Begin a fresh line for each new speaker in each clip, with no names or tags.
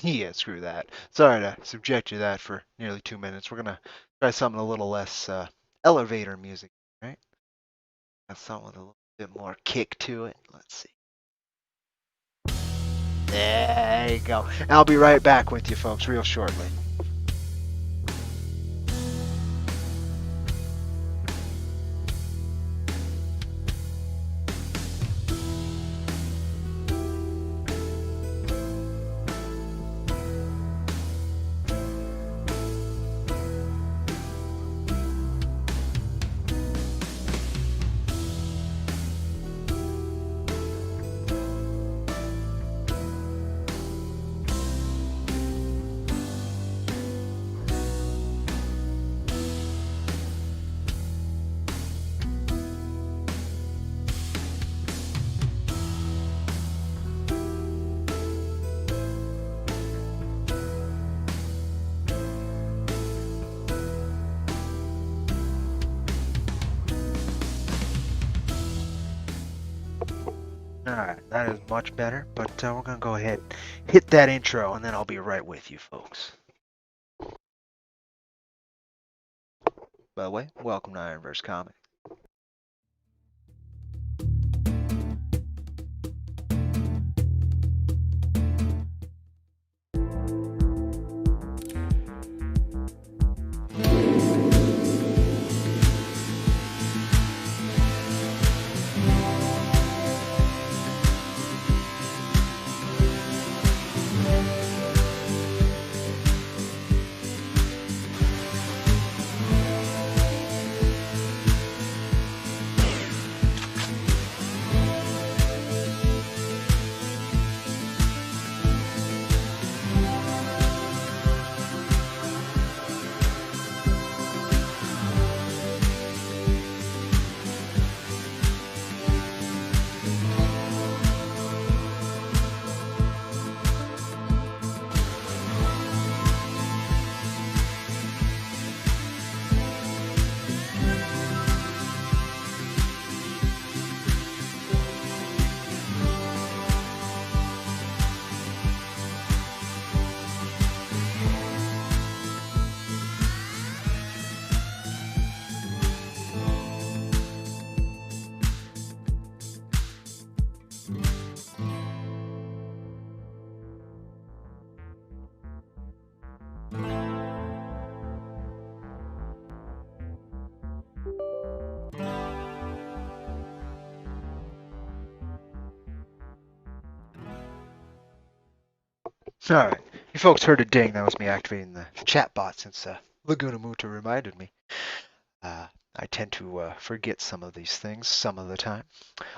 Yeah, screw that. Sorry to subject you to that for nearly 2 minutes. We're gonna try something a little less elevator music, right? Got something with a little bit more kick to it. Let's see. There you go. I'll be right back with you folks real shortly. Alright, that is much better, but we're gonna go ahead and hit that intro and then I'll be right with you folks. By the way, welcome to IronVerse Comics. Alright, you folks heard a ding. That was me activating the chat bot since Laguna Muta reminded me. Uh, I tend to forget some of these things some of the time.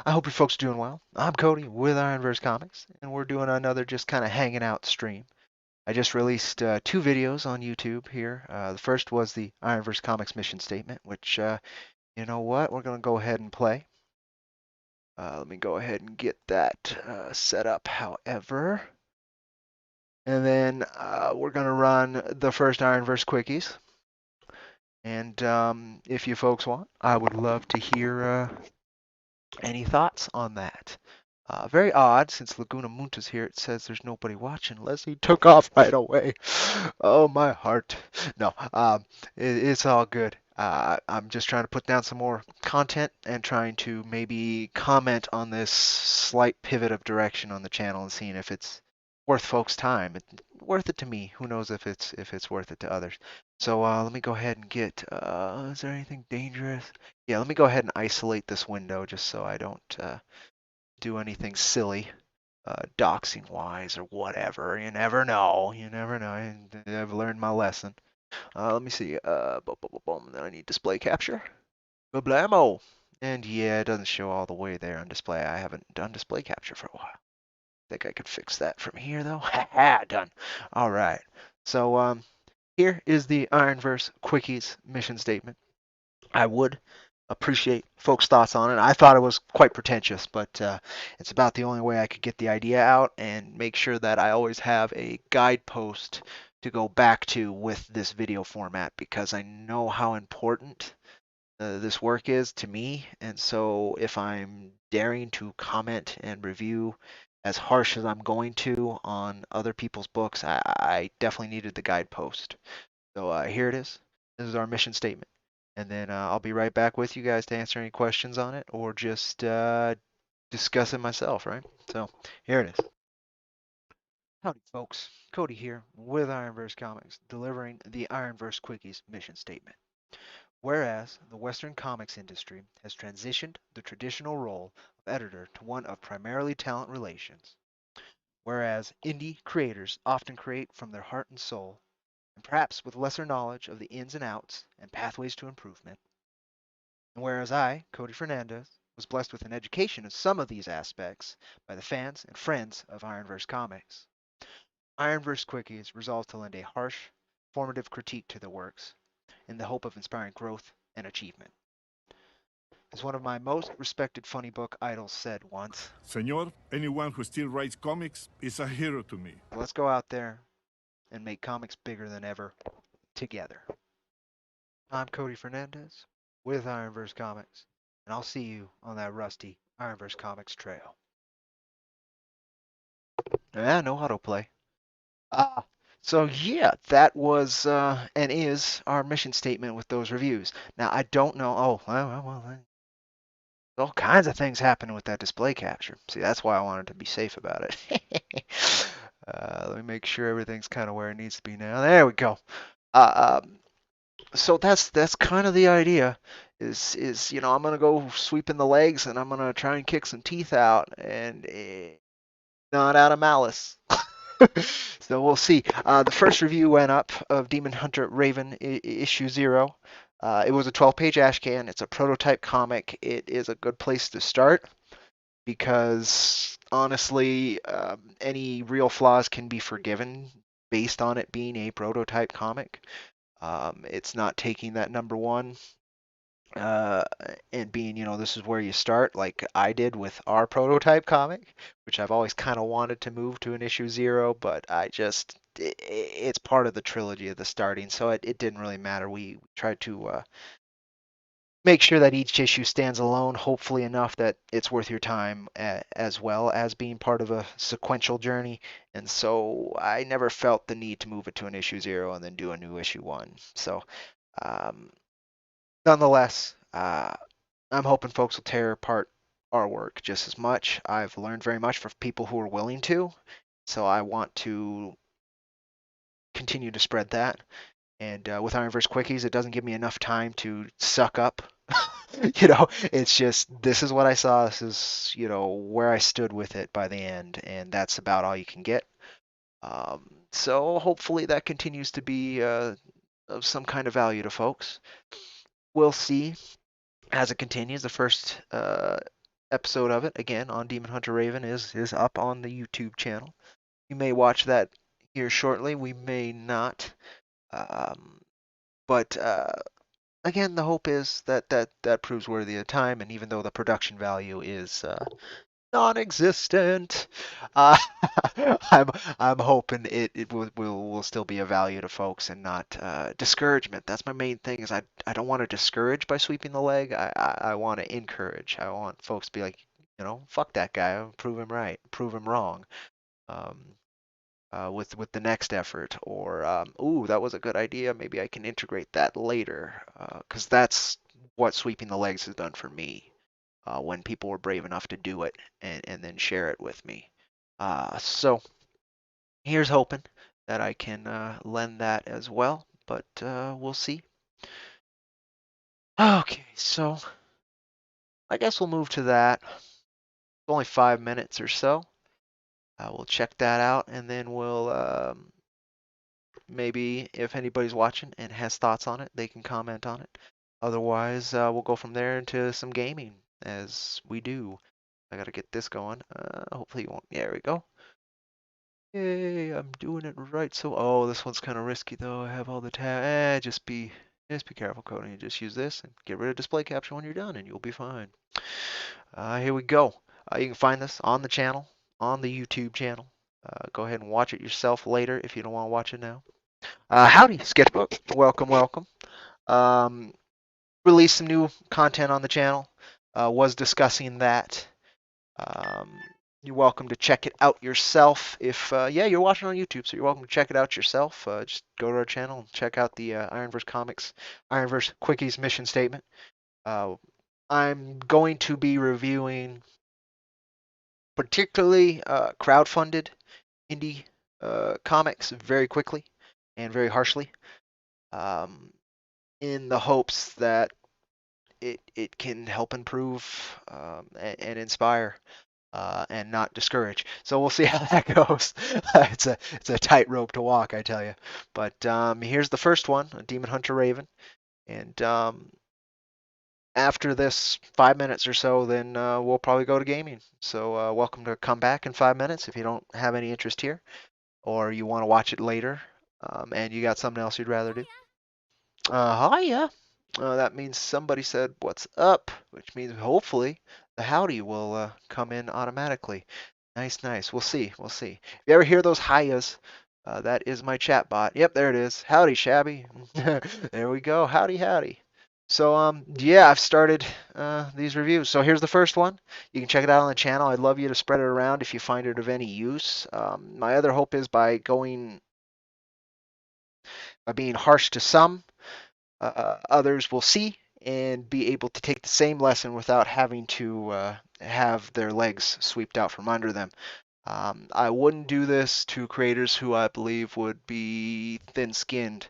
I hope you folks are doing well. I'm Cody with IronVerse Comics, and we're doing another just kind of hanging out stream. I just released 2 videos on YouTube here. The first was the IronVerse Comics mission statement, which, you know what, we're going to go ahead and play. Let me go ahead and get that set up, however. And then we're going to run the first IronVerse Quickies. And if you folks want, I would love to hear any thoughts on that. Very odd, since Laguna Munta's here, it says there's nobody watching. Leslie took off right away. Oh, my heart. No, it's all good. I'm just trying to put down some more content and trying to maybe comment on this slight pivot of direction on the channel and seeing if it's worth folks' time. It's worth it to me. Who knows if it's worth it to others. So let me go ahead and get. Is there anything dangerous? Yeah, let me go ahead and isolate this window just so I don't do anything silly, doxing wise or whatever. You never know. You never know. I've learned my lesson. Let me see. Boom, boom, boom, boom. Then I need display capture. Blammo. And yeah, it doesn't show all the way there on display. I haven't done display capture for a while. Think I could fix that from here though. Ha done. All right. So here is the IronVerse Quickies mission statement. I would appreciate folks' thoughts on it. I thought it was quite pretentious, but it's about the only way I could get the idea out and make sure that I always have a guidepost to go back to with this video format because I know how important this work is to me. And so if I'm daring to comment and review as harsh as I'm going to on other people's books, I definitely needed the guidepost. So here it is. This is our mission statement. And then I'll be right back with you guys to answer any questions on it or just discuss it myself, right? So here it is. Howdy, folks. Cody here with IronVerse Comics, delivering the IronVerse Quickies mission statement. Whereas the Western comics industry has transitioned the traditional role of editor to one of primarily talent relations, whereas indie creators often create from their heart and soul, and perhaps with lesser knowledge of the ins and outs and pathways to improvement, and whereas I, Cody Fernandez, was blessed with an education of some of these aspects by the fans and friends of IronVerse Comics, IronVerse Quickies resolves to lend a harsh, formative critique to the works in the hope of inspiring growth and achievement. As one of my most respected funny book idols said once,
Senor, anyone who still writes comics is a hero to me.
let's go out there and make comics bigger than ever together. I'm Cody Fernandez with IronVerse Comics, and I'll see you on that rusty IronVerse Comics trail. Yeah, no autoplay. Uh, so yeah, that was and is our mission statement with those reviews. Now I don't know. Oh, well, all kinds of things happen with that display capture. See, that's why I wanted to be safe about it. Let me make sure everything's kind of where it needs to be now. There we go. Uh, um, so that's kind of the idea. Is I'm gonna go sweeping the legs and I'm gonna try and kick some teeth out and not out of malice. So we'll see. The first review went up of Demon Hunter Raven issue 0. It was a 12-page ashcan. It's a prototype comic. It is a good place to start because honestly, any real flaws can be forgiven based on it being a prototype comic. It's not taking that number one uh, and being, this is where you start, like I did with our prototype comic, which I've always kind of wanted to move to an issue 0, but it's part of the trilogy of the starting, so it didn't really matter. We tried to make sure that each issue stands alone, hopefully enough that it's worth your time as well as being part of a sequential journey. And so I never felt the need to move it to an issue 0 and then do a new issue 1. So, um, nonetheless, I'm hoping folks will tear apart our work just as much. I've learned very much from people who are willing to, so I want to continue to spread that. And with IronVerse Quickies, it doesn't give me enough time to suck up. It's just this is what I saw. This is where I stood with it by the end, and that's about all you can get. So hopefully that continues to be of some kind of value to folks. We'll see as it continues. The first episode of it, again on Demon Hunter Raven, is up on the YouTube channel. You may watch that here shortly. We may not. Um, but again, the hope is that proves worthy of time. And even though the production value is non-existent, uh, I'm I'm hoping it will still be a value to folks and not discouragement. That's my main thing. Is I don't want to discourage by sweeping the leg. I want to encourage. I want folks to be like, fuck that guy. Prove him right. Prove him wrong. Um, with the next effort, or ooh, that was a good idea. Maybe I can integrate that later, because that's what sweeping the legs has done for me. When people were brave enough to do it and then share it with me. So here's hoping that I can lend that as well, but we'll see. Okay, so I guess we'll move to that. It's only 5 minutes or so. We'll check that out, and then we'll maybe if anybody's watching and has thoughts on it, they can comment on it. Otherwise, we'll go from there into some gaming as we do. I gotta get this going. Hopefully you won't. Yeah, there we go. Yay, I'm doing it right. So, oh, this one's kind of risky though. I have all the tab. Just be careful, Cody. Just use this and get rid of display capture when you're done, and you'll be fine. Here we go. You can find this on the channel, on the YouTube channel. Go ahead and watch it yourself later if you don't want to watch it now. Howdy, Sketchbook. Welcome, welcome. Um, Released some new content on the channel. Was discussing that. Um, You're welcome to check it out yourself. If yeah, you're watching on YouTube, so you're welcome to check it out yourself. Just go to our channel and check out the IronVerse Comics, IronVerse Quickies mission statement. Uh, I'm going to be reviewing particularly crowdfunded indie comics very quickly and very harshly, um, in the hopes that it can help improve and inspire and not discourage. So we'll see how that goes. It's a tightrope to walk, I tell you. But here's the first one, a Demon Hunter Raven, and after this 5 minutes or so, then we'll probably go to gaming. So welcome to come back in 5 minutes if you don't have any interest here, or you want to watch it later, and you got something else you'd rather do. Hiya. That means somebody said what's up, which means hopefully the howdy will come in automatically. Nice, nice. We'll see. We'll see. If you ever hear those highs, that is my chat bot. Yep, there it is. Howdy, Shabby. There we go. Howdy, howdy. So, yeah, I've started these reviews. So here's the first one. You can check it out on the channel. I'd love you to spread it around if you find it of any use. My other hope is by being harsh to some, others will see and be able to take the same lesson without having to have their legs swept out from under them. I wouldn't do this to creators who I believe would be thin-skinned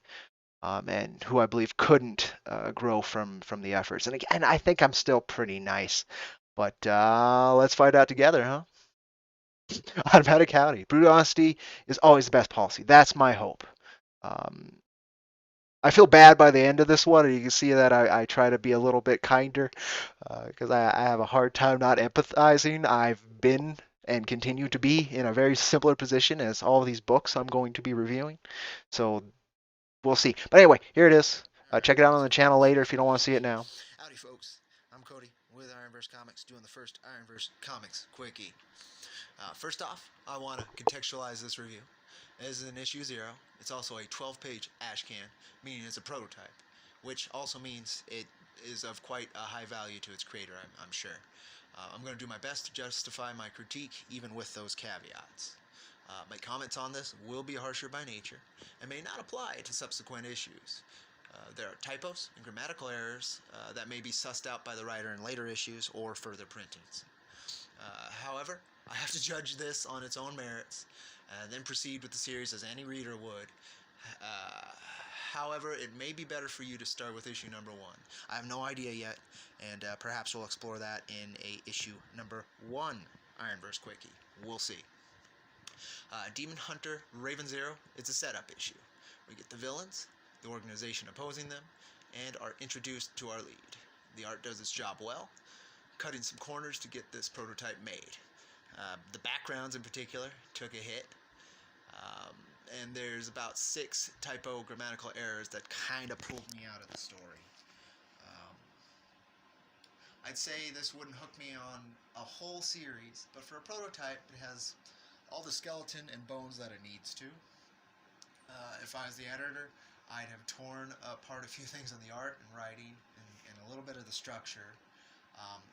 and who I believe couldn't grow from the efforts. And again, I think I'm still pretty nice, but let's find out together, huh? Automatic howdy. Brute honesty is always the best policy. That's my hope. Um, I feel bad by the end of this one, and you can see that I try to be a little bit kinder because I have a hard time not empathizing. I've been and continue to be in a very similar position as all of these books I'm going to be reviewing. So we'll see. But anyway, here it is.
All right,
Check it out on
let's
the
get into
channel
this
later
here.
if you don't want to see it now.
Howdy, folks. I'm Cody with IronVerse Comics, doing the first IronVerse Comics Quickie. First off, I want to contextualize this review. This is an issue 0. It's also a 12-page ash can, meaning it's a prototype, which also means it is of quite a high value to its creator, I'm sure. I'm going to do my best to justify my critique, even with those caveats. My comments on this will be harsher by nature and may not apply to subsequent issues. There are typos and grammatical errors that may be sussed out by the writer in later issues or further printings. However, I have to judge this on its own merits and then proceed with the series as any reader would. Uh, However, it may be better for you to start with issue number 1. I have no idea yet, and perhaps we'll explore that in a issue number 1 IronVerse Quickie. We'll see. Demon Hunter Raven Zero, it's a setup issue. We get the villains, the organization opposing them, and are introduced to our lead. The art does its job well, cutting some corners to get this prototype made. The backgrounds in particular took a hit, um, and there's about 6 typo grammatical errors that kind of pulled me out of the story. Um, I'd say this wouldn't hook me on a whole series, but for a prototype, it has all the skeleton and bones that it needs to. If I was the editor, I'd have torn apart a few things on the art and writing and a little bit of the structure.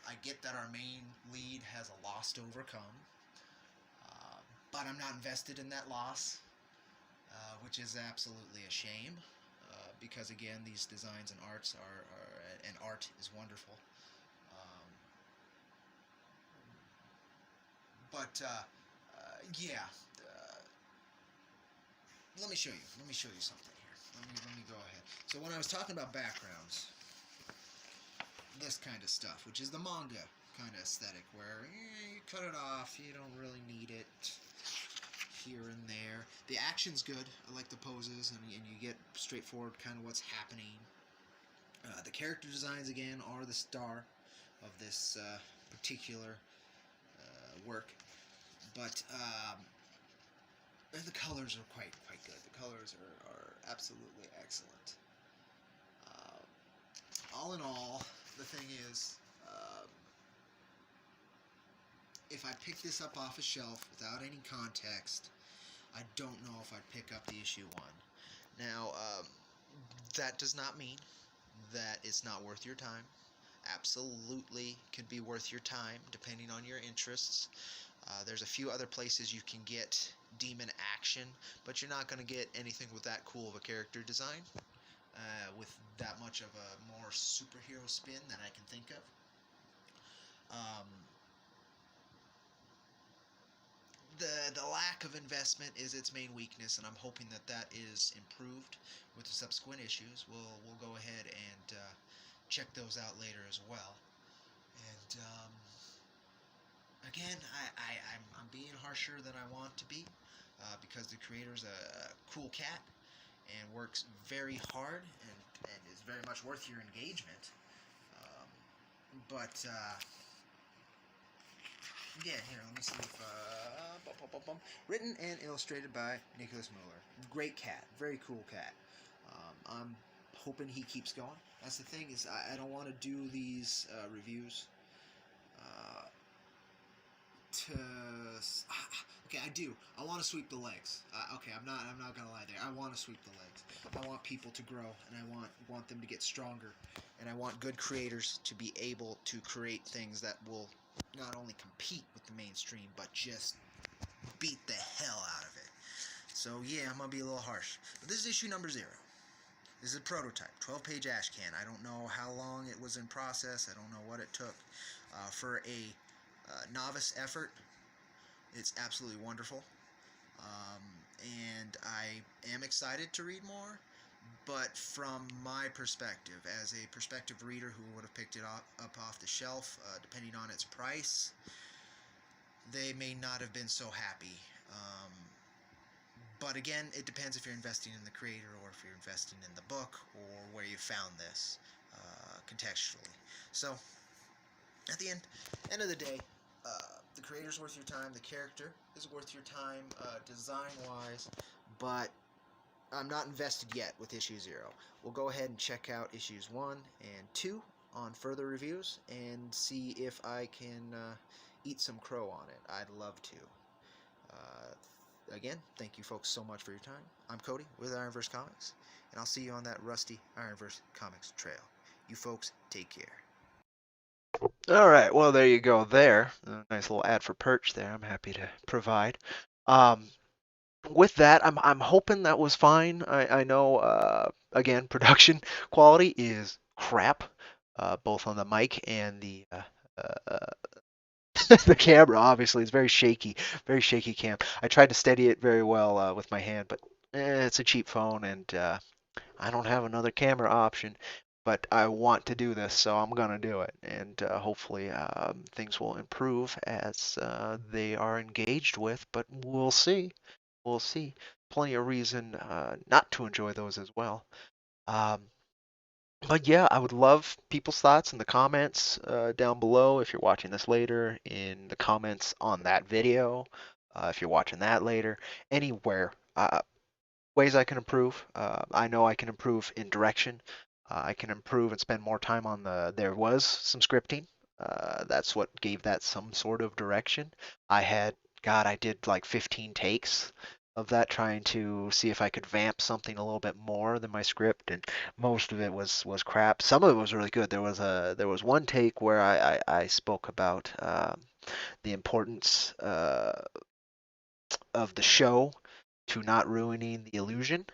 I get that our main lead has a loss to overcome, but I'm not invested in that loss, which is absolutely a shame. Because again, these designs and and art is wonderful. Um, yeah, let me show you. Let me show you something here. Let me go ahead. So when I was talking about backgrounds, this kind of stuff, which is the manga kind of aesthetic, where you cut it off, you don't really need it here and there. The action's good. I like the poses, and you get straightforward kind of what's happening. The character designs, again, are the star of this particular work. But the colors are quite good. The colors are absolutely excellent. All in all, the thing is, if I pick this up off a shelf without any context, I don't know if I'd pick up the issue 1. Now, that does not mean that it's not worth your time. Absolutely could be worth your time, depending on your interests. There's a few other places you can get demon action, but you're not going to get anything with that cool of a character design, with that much of a more superhero spin that I can think of. Um, the lack of investment is its main weakness, and I'm hoping that that is improved with the subsequent issues. We'll go ahead and check those out later as well. And again, I'm being harsher than I want to be, because the creator's a cool cat and works very hard, and is very much worth your engagement. Um, but yeah, here, let me see if written and illustrated by Nicholas Mueller. Great cat, very cool cat. I'm hoping he keeps going. That's the thing, is I don't want to do these reviews uh, to okay, I do. I want to sweep the legs. Okay, I'm not gonna lie there. I want to sweep the legs. I want people to grow, and I want them to get stronger, and I want good creators to be able to create things that will not only compete with the mainstream, but just beat the hell out of it. So yeah, I'm gonna be a little harsh, but this is issue number 0. This is a prototype, 12-page ash can. I don't know how long it was in process. I don't know what it took for a novice effort. It's absolutely wonderful. Um, and I am excited to read more, but from my perspective, as a prospective reader who would have picked it up off the shelf, depending on its price, they may not have been so happy. But again, it depends if you're investing in the creator, or if you're investing in the book, or where you found this contextually. So, at the end of the day, the creator's worth your time, the character is worth your time, design-wise, but I'm not invested yet with issue 0. We'll go ahead and check out issues 1 and 2 on further reviews, and see if I can eat some crow on it. I'd love to. Again, thank you folks so much for your time. I'm Cody with IronVerse Comics, and I'll see you on that rusty IronVerse Comics trail. You folks, take care.
All right, well, there you go there. A nice little ad for Perch there. I'm happy to provide. Um, with that, I'm hoping that was fine. I know, again, production quality is crap, both on the mic and the camera. Obviously, it's very shaky cam. I tried to steady it very well with my hand, but it's a cheap phone, and I don't have another camera option. But I want to do this, so I'm gonna do it, and hopefully things will improve as they are engaged with. But we'll see. We'll see. Plenty of reason not to enjoy those as well. Um, but yeah, I would love people's thoughts in the comments down below if you're watching this later, in the comments on that video, if you're watching that later, anywhere. Ways I can improve. I know I can improve in direction. I can improve and spend more time on there was some scripting. That's what gave that some sort of direction. God, I did like 15 takes of that, trying to see if I could vamp something a little bit more than my script, and most of it was crap. Some of it was really good. There was one take where I spoke about the importance of the show to not ruining the illusion.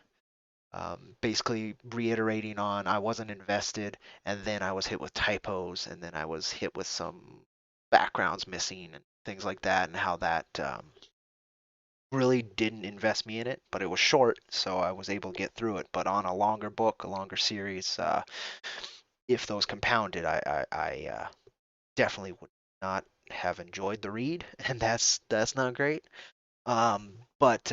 Basically reiterating on I wasn't invested, and then I was hit with typos, and then I was hit with some backgrounds missing and things like that, and how that really didn't invest me in it. But it was short, so I was able to get through it. But on a longer book, a longer series, if those compounded, I definitely would not have enjoyed the read, and that's not great. But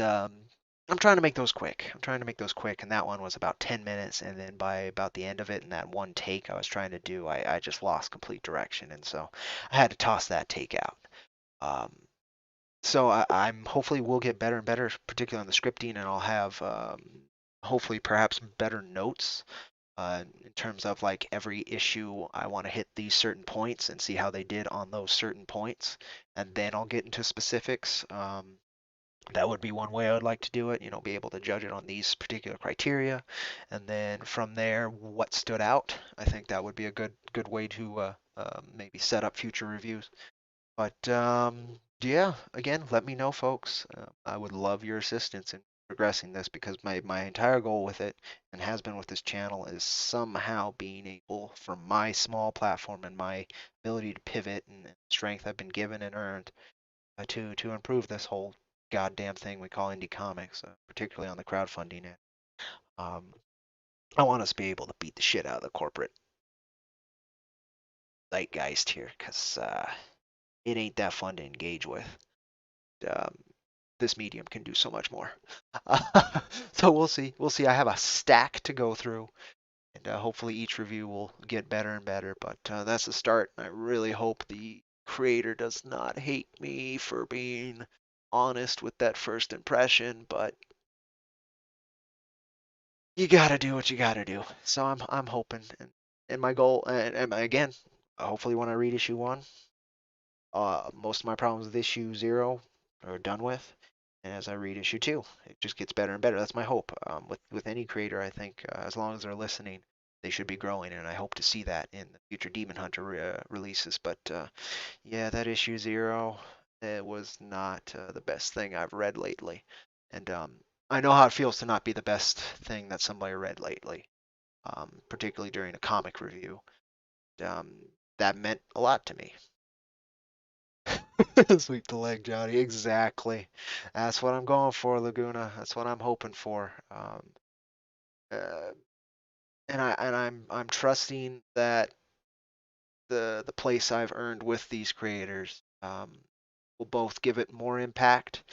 I'm trying to make those quick. I'm trying to make those quick, and that one was about 10 minutes, and then by about the end of it, in that one take I was trying to do, I just lost complete direction, and so I had to toss that take out. Um, so I'm hopefully will get better and better, particularly on the scripting, and I'll have hopefully perhaps better notes in terms of like every issue I want to hit these certain points and see how they did on those certain points, and then I'll get into specifics. That would be one way I would like to do it, be able to judge it on these particular criteria, and then from there, what stood out. I think that would be a good way to maybe set up future reviews. But Yeah, again, let me know, folks. I would love your assistance in progressing this because my entire goal with it and has been with this channel is somehow being able, from my small platform and my ability to pivot and strength I've been given and earned, to improve this whole goddamn thing we call indie comics, particularly on the crowdfunding end. Um, I want us to be able to beat the shit out of the corporate zeitgeist here because it ain't that fun to engage with. Um, this medium can do so much more. So we'll see. We'll see. I have a stack to go through, and hopefully each review will get better and better. But that's the start. I really hope the creator does not hate me for being honest with that first impression. But you gotta do what you gotta do. So I'm hoping, and my goal, and again, hopefully when I read issue one, most of my problems with issue zero are done with. And as I read issue two, it just gets better and better. That's my hope. With any creator, I think as long as they're listening, they should be growing, and I hope to see that in the future Demon Hunter releases. But yeah, that issue zero, it was not the best thing I've read lately, and I know how it feels to not be the best thing that somebody read lately, particularly during a comic review. Um, that meant a lot to me. Sweep the leg, Johnny. Exactly. That's what I'm going for, Laguna. That's what I'm hoping for. Uh, and I'm trusting that the place I've earned with these creators will both give it more impact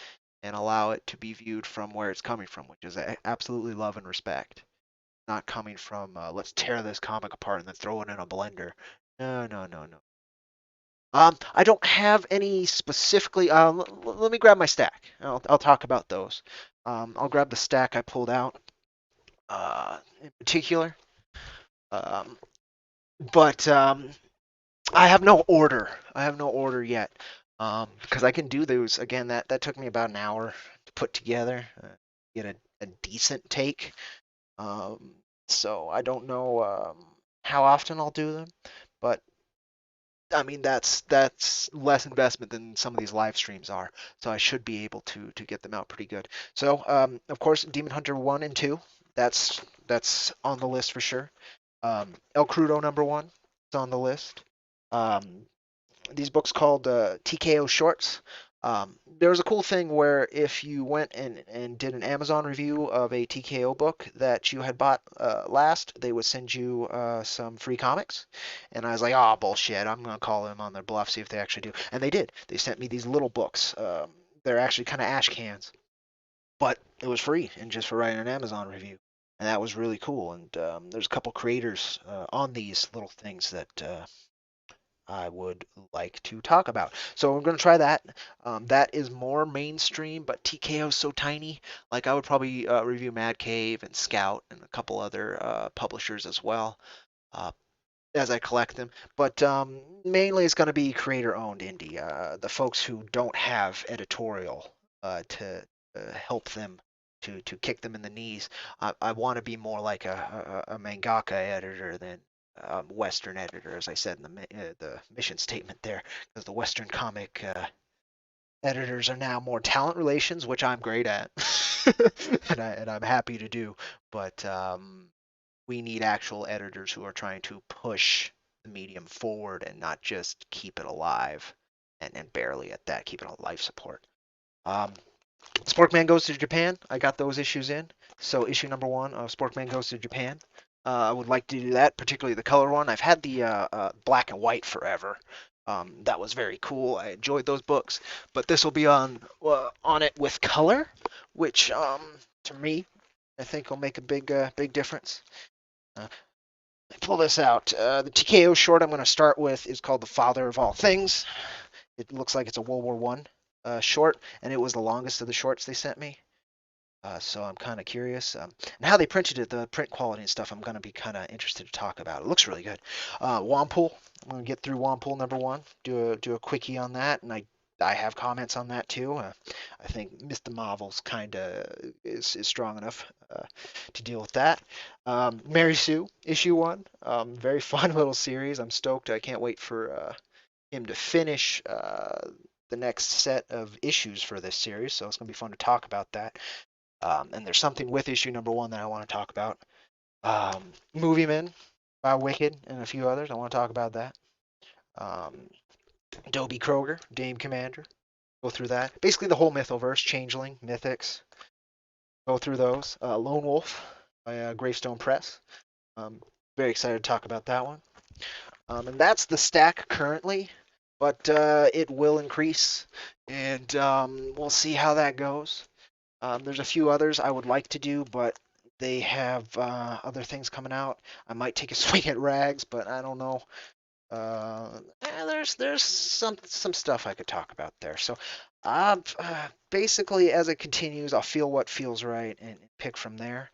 and allow it to be viewed from where it's coming from, which is absolutely love and respect. Not coming from let's tear this comic apart and then throw it in a blender. No, no, no, no. I don't have any specifically. Let me grab my stack. I'll talk about those. I'll grab the stack I pulled out in particular. Um, but I have no order. I have no order yet. Because I can do those again. That took me about an hour to put together, get a decent take. Um, so I don't know how often I'll do them, but I mean that's less investment than some of these live streams are, so I should be able to get them out pretty good. So of course, Demon Hunter 1 and 2, that's on the list for sure. El Crudo number 1 is on the list. Um, these books called TKO Shorts. There was a cool thing where if you went and did an Amazon review of a TKO book that you had bought last, they would send you some free comics. And I was like, oh, bullshit. I'm going to call them on their bluff, see if they actually do. And they did. They sent me these little books. They're actually kind of ash cans, but it was free and just for writing an Amazon review. And that was really cool. And there's a couple creators on these little things that I would like to talk about. So I'm going to try that. That is more mainstream, but TKO is so tiny. Like I would probably review Mad Cave and Scout and a couple other publishers as well uh, as I collect them. But mainly it's going to be creator-owned indie. The folks who don't have editorial to help them. To kick them in the knees. I want to be more like a mangaka editor than Western editor, as I said in the mission statement there, because the Western comic editors are now more talent relations, which I'm great at, and I'm happy to do. But we need actual editors who are trying to push the medium forward and not just keep it alive, and barely at that, keep it on life support. Um, Sporkman Goes to Japan. I got those issues in. So issue number 1 of Sporkman Goes to Japan. I would like to do that, particularly the color one. I've had the black and white forever. That was very cool. I enjoyed those books, but this will be on it with color, which to me I think will make a big difference. Uh, Pull this out. The TKO short I'm going to start with is called The Father of All Things. It looks like it's a World War One short, and it was the longest of the shorts they sent me. So I'm kind of curious. And how they printed it, the print quality and stuff, I'm going to be kind of interested to talk about. It looks really good. Wampool, I'm going to get through Wampool number 1, do a quickie on that, and I have comments on that too. I think Mr. Marvel's kind of is strong enough to deal with that. Mary Sue, issue 1, very fun little series. I'm stoked. I can't wait for him to finish the next set of issues for this series, so it's going to be fun to talk about that. And there's something with issue number 1 that I want to talk about. Movie Men by Wicked and a few others. I want to talk about that. Dobie Kroger, Dame Commander. Go through that. Basically, the whole Mythoverse, Changeling, Mythics. Go through those. Lone Wolf by Gravestone Press. Very excited to talk about that one. And that's the stack currently, but it will increase, and we'll see how that goes. There's a few others I would like to do, but they have other things coming out. I might take a swing at Rags, but I don't know. There's some stuff I could talk about there. So basically, as it continues, I'll feel what feels right and pick from there.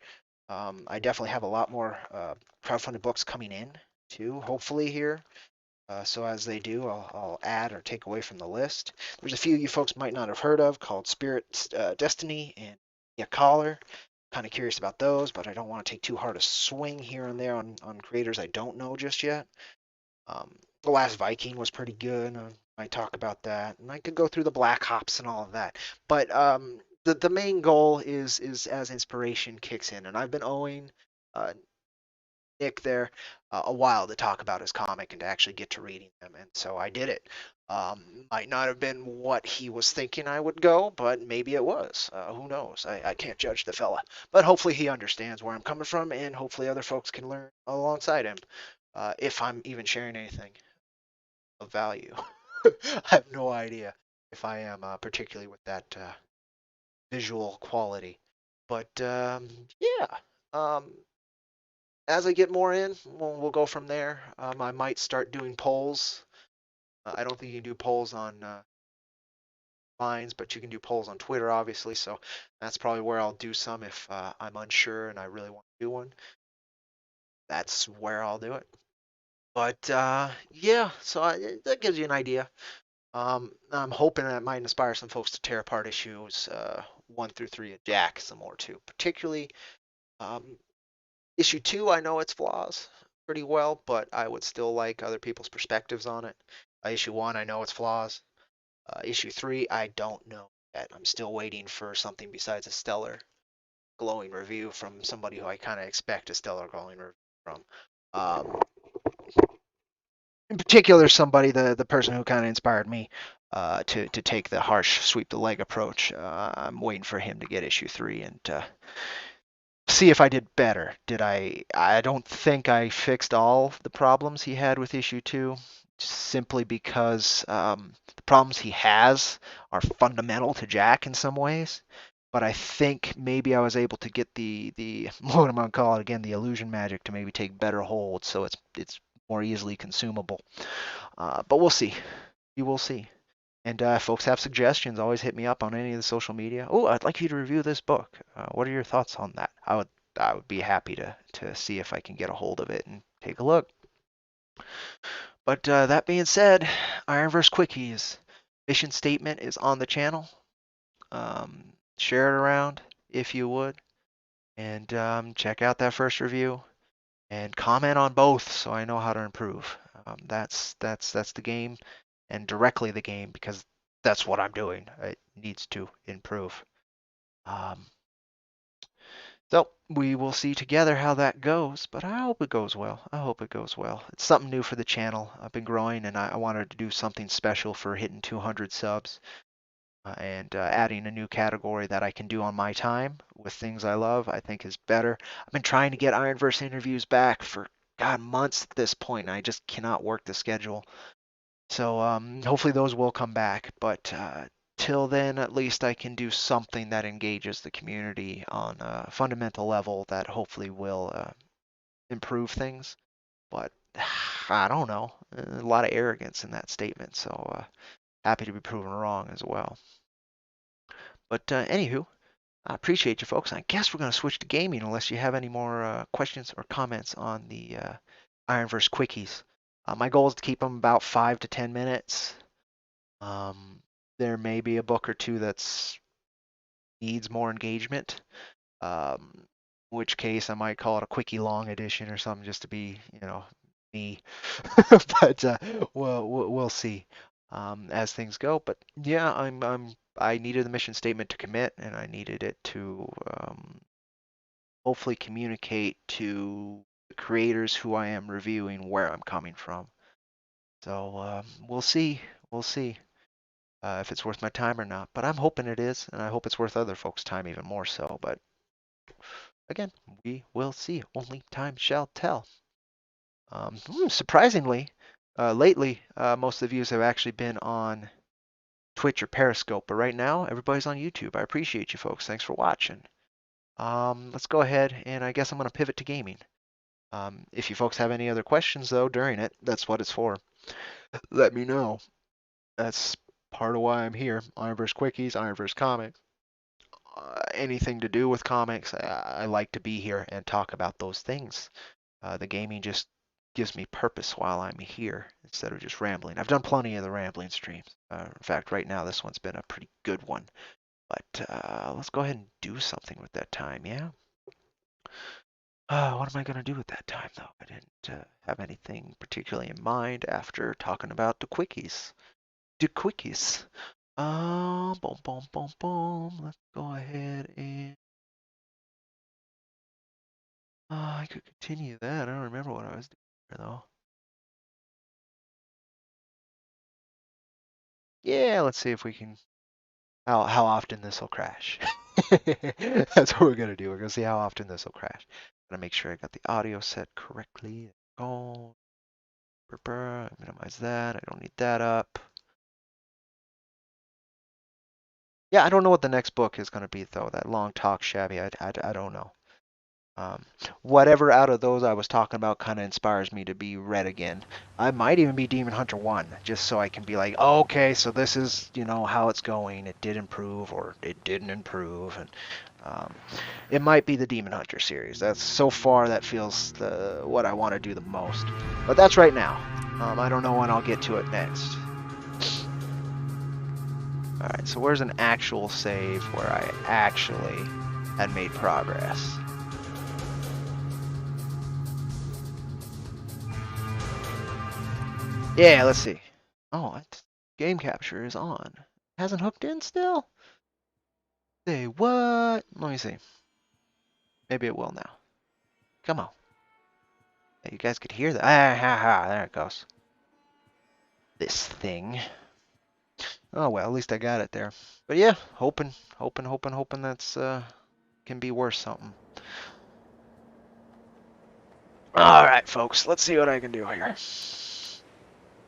I definitely have a lot more crowdfunded books coming in too, hopefully here. So as they do, I'll add or take away from the list. There's a few you folks might not have heard of called Spirit Destiny and Collar. Kind of curious about those, but I don't want to take too hard a swing here and there on creators I don't know just yet. The Last Viking was pretty good. I might talk about that, and I could go through the Black Hops and all of that. But the main goal is as inspiration kicks in, and I've been owing uh, Nick there a while to talk about his comic and to actually get to reading them, and so I did it. Might not have been what he was thinking I would go, but maybe it was. Who knows? I can't judge the fella, but hopefully he understands where I'm coming from, and hopefully other folks can learn alongside him, if I'm even sharing anything of value. I have no idea if I am, particularly with that visual quality, but yeah. Um, as I get more in, we'll go from there. I might start doing polls. I don't think you can do polls on Vines, but you can do polls on Twitter, obviously. So that's probably where I'll do some if I'm unsure and I really want to do one. That's where I'll do it. But yeah, so that gives you an idea. I'm hoping that might inspire some folks to tear apart issues 1 through 3 of Jack some more too. Particularly um, issue 2, I know its flaws pretty well, but I would still like other people's perspectives on it. Issue 1, I know its flaws. Issue 3, I don't know yet. I'm still waiting for something besides a stellar glowing review from somebody who I kind of expect a stellar glowing review from. Um, in particular, somebody, the person who kind of inspired me to take the harsh sweep the leg approach. I'm waiting for him to get issue 3 and see if I did better. Did I? I don't think I fixed all the problems he had with issue 2, simply because the problems he has are fundamental to Jack in some ways. But I think maybe I was able to get the what am I gonna call it again, the illusion magic to maybe take better hold, so it's more easily consumable. But we'll see. You will see. And if folks have suggestions, always hit me up on any of the social media. Oh, I'd like you to review this book. What are your thoughts on that? I would be happy to see if I can get a hold of it and take a look. But that being said, IronVerse Quickies mission statement is on the channel. Share it around if you would, and check out that first review and comment on both so I know how to improve. That's the game, and directly the game, because that's what I'm doing. It needs to improve. Um, so we will see together how that goes, but I hope it goes well. I hope it goes well. It's something new for the channel. I've been growing, and I wanted to do something special for hitting 200 subs. And adding a new category that I can do on my time with things I love, I think is better. I've been trying to get IronVerse interviews back for months at this point, and I just cannot work the schedule. So hopefully those will come back. But till then, at least I can do something that engages the community on a fundamental level that hopefully will improve things. But I don't know. A lot of arrogance in that statement. So happy to be proven wrong as well. But anywho, I appreciate you folks. I guess we're going to switch to gaming unless you have any more questions or comments on the IronVerse Quickies. My goal is to keep them about 5 to 10 minutes. There may be a book or two that's needs more engagement. In which case I might call it a quickie long edition or something just to be, me. But we'll see. as things go. But yeah, I needed the mission statement to commit, and I needed it to hopefully communicate to the creators who I am reviewing where I'm coming from. So we'll see. We'll see if it's worth my time or not. But I'm hoping it is, and I hope it's worth other folks' time even more so. But again, we will see. Only time shall tell. Surprisingly, lately, most of the views have actually been on Twitch or Periscope, but right now, everybody's on YouTube. I appreciate you folks. Thanks for watching. Let's go ahead, and I guess I'm going to pivot to gaming. If you folks have any other questions, though, during it, that's what it's for. Let me know. That's part of why I'm here. IronVerse Quickies, IronVerse Comics. Anything to do with comics, I like to be here and talk about those things. The gaming just gives me purpose while I'm here instead of just rambling. I've done plenty of the rambling streams. In fact, right now this one's been a pretty good one. But let's go ahead and do something with that time, yeah? What am I going to do with that time, though? I didn't have anything particularly in mind after talking about the quickies. The quickies. Boom, boom, boom, boom. Let's go ahead and I could continue that. I don't remember what I was doing here, though. Yeah, let's see if we can how often this will crash. That's what we're gonna do. We're gonna see how often this will crash. Gotta make sure I got the audio set correctly. Oh, minimize that. I don't need that up. Yeah, I don't know what the next book is gonna be though. That long talk, shabby. I don't know. Um, Whatever out of those I was talking about kind of inspires me to be Red again. I might even be Demon Hunter 1, just so I can be like, oh, okay, so this is, how it's going. It did improve or it didn't improve. And it might be the Demon Hunter series. That's so far that feels what I want to do the most. But that's right now. I don't know when I'll get to it next. Alright, so where's an actual save where I actually had made progress? Yeah, let's see. Oh, game capture is on. Hasn't hooked in still? Say what? Let me see. Maybe it will now. Come on. Hey, you guys could hear that. Ah, ha, ha. There it goes. This thing. Oh well, at least I got it there. But yeah, hoping that's can be worth something. All right, folks. Let's see what I can do here.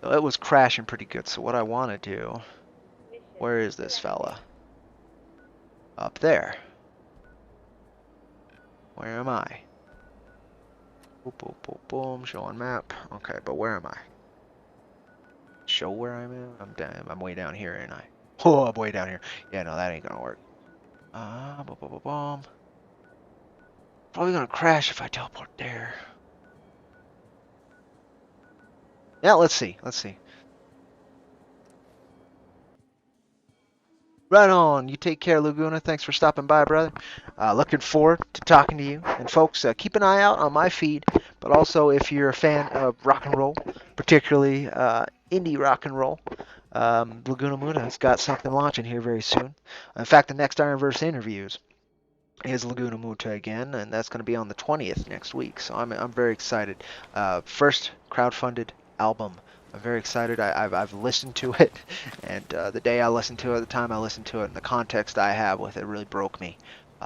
So it was crashing pretty good. So what I want to do? Where is this fella? Up there. Where am I? Boom, boom, boom, boom. Show on map. Okay, but where am I? Show where I'm at? I'm way down here, ain't I? Oh, I'm way down here. Yeah, no, that ain't gonna work. Boom, boom, boom, boom. Probably gonna crash if I teleport there. Yeah, let's see. Let's see. Right on. You take care, Laguna. Thanks for stopping by, brother. Looking forward to talking to you. And folks, keep an eye out on my feed. But also, if you're a fan of rock and roll, particularly indie rock and roll, Laguna Muna's got something launching here very soon. In fact, the next IronVerse interviews is Laguna Muta again, and that's going to be on the 20th next week. So I'm very excited. First crowdfunded album. I'm very excited. I've listened to it, and the day I listened to it, the time I listened to it, and the context I have with it really broke me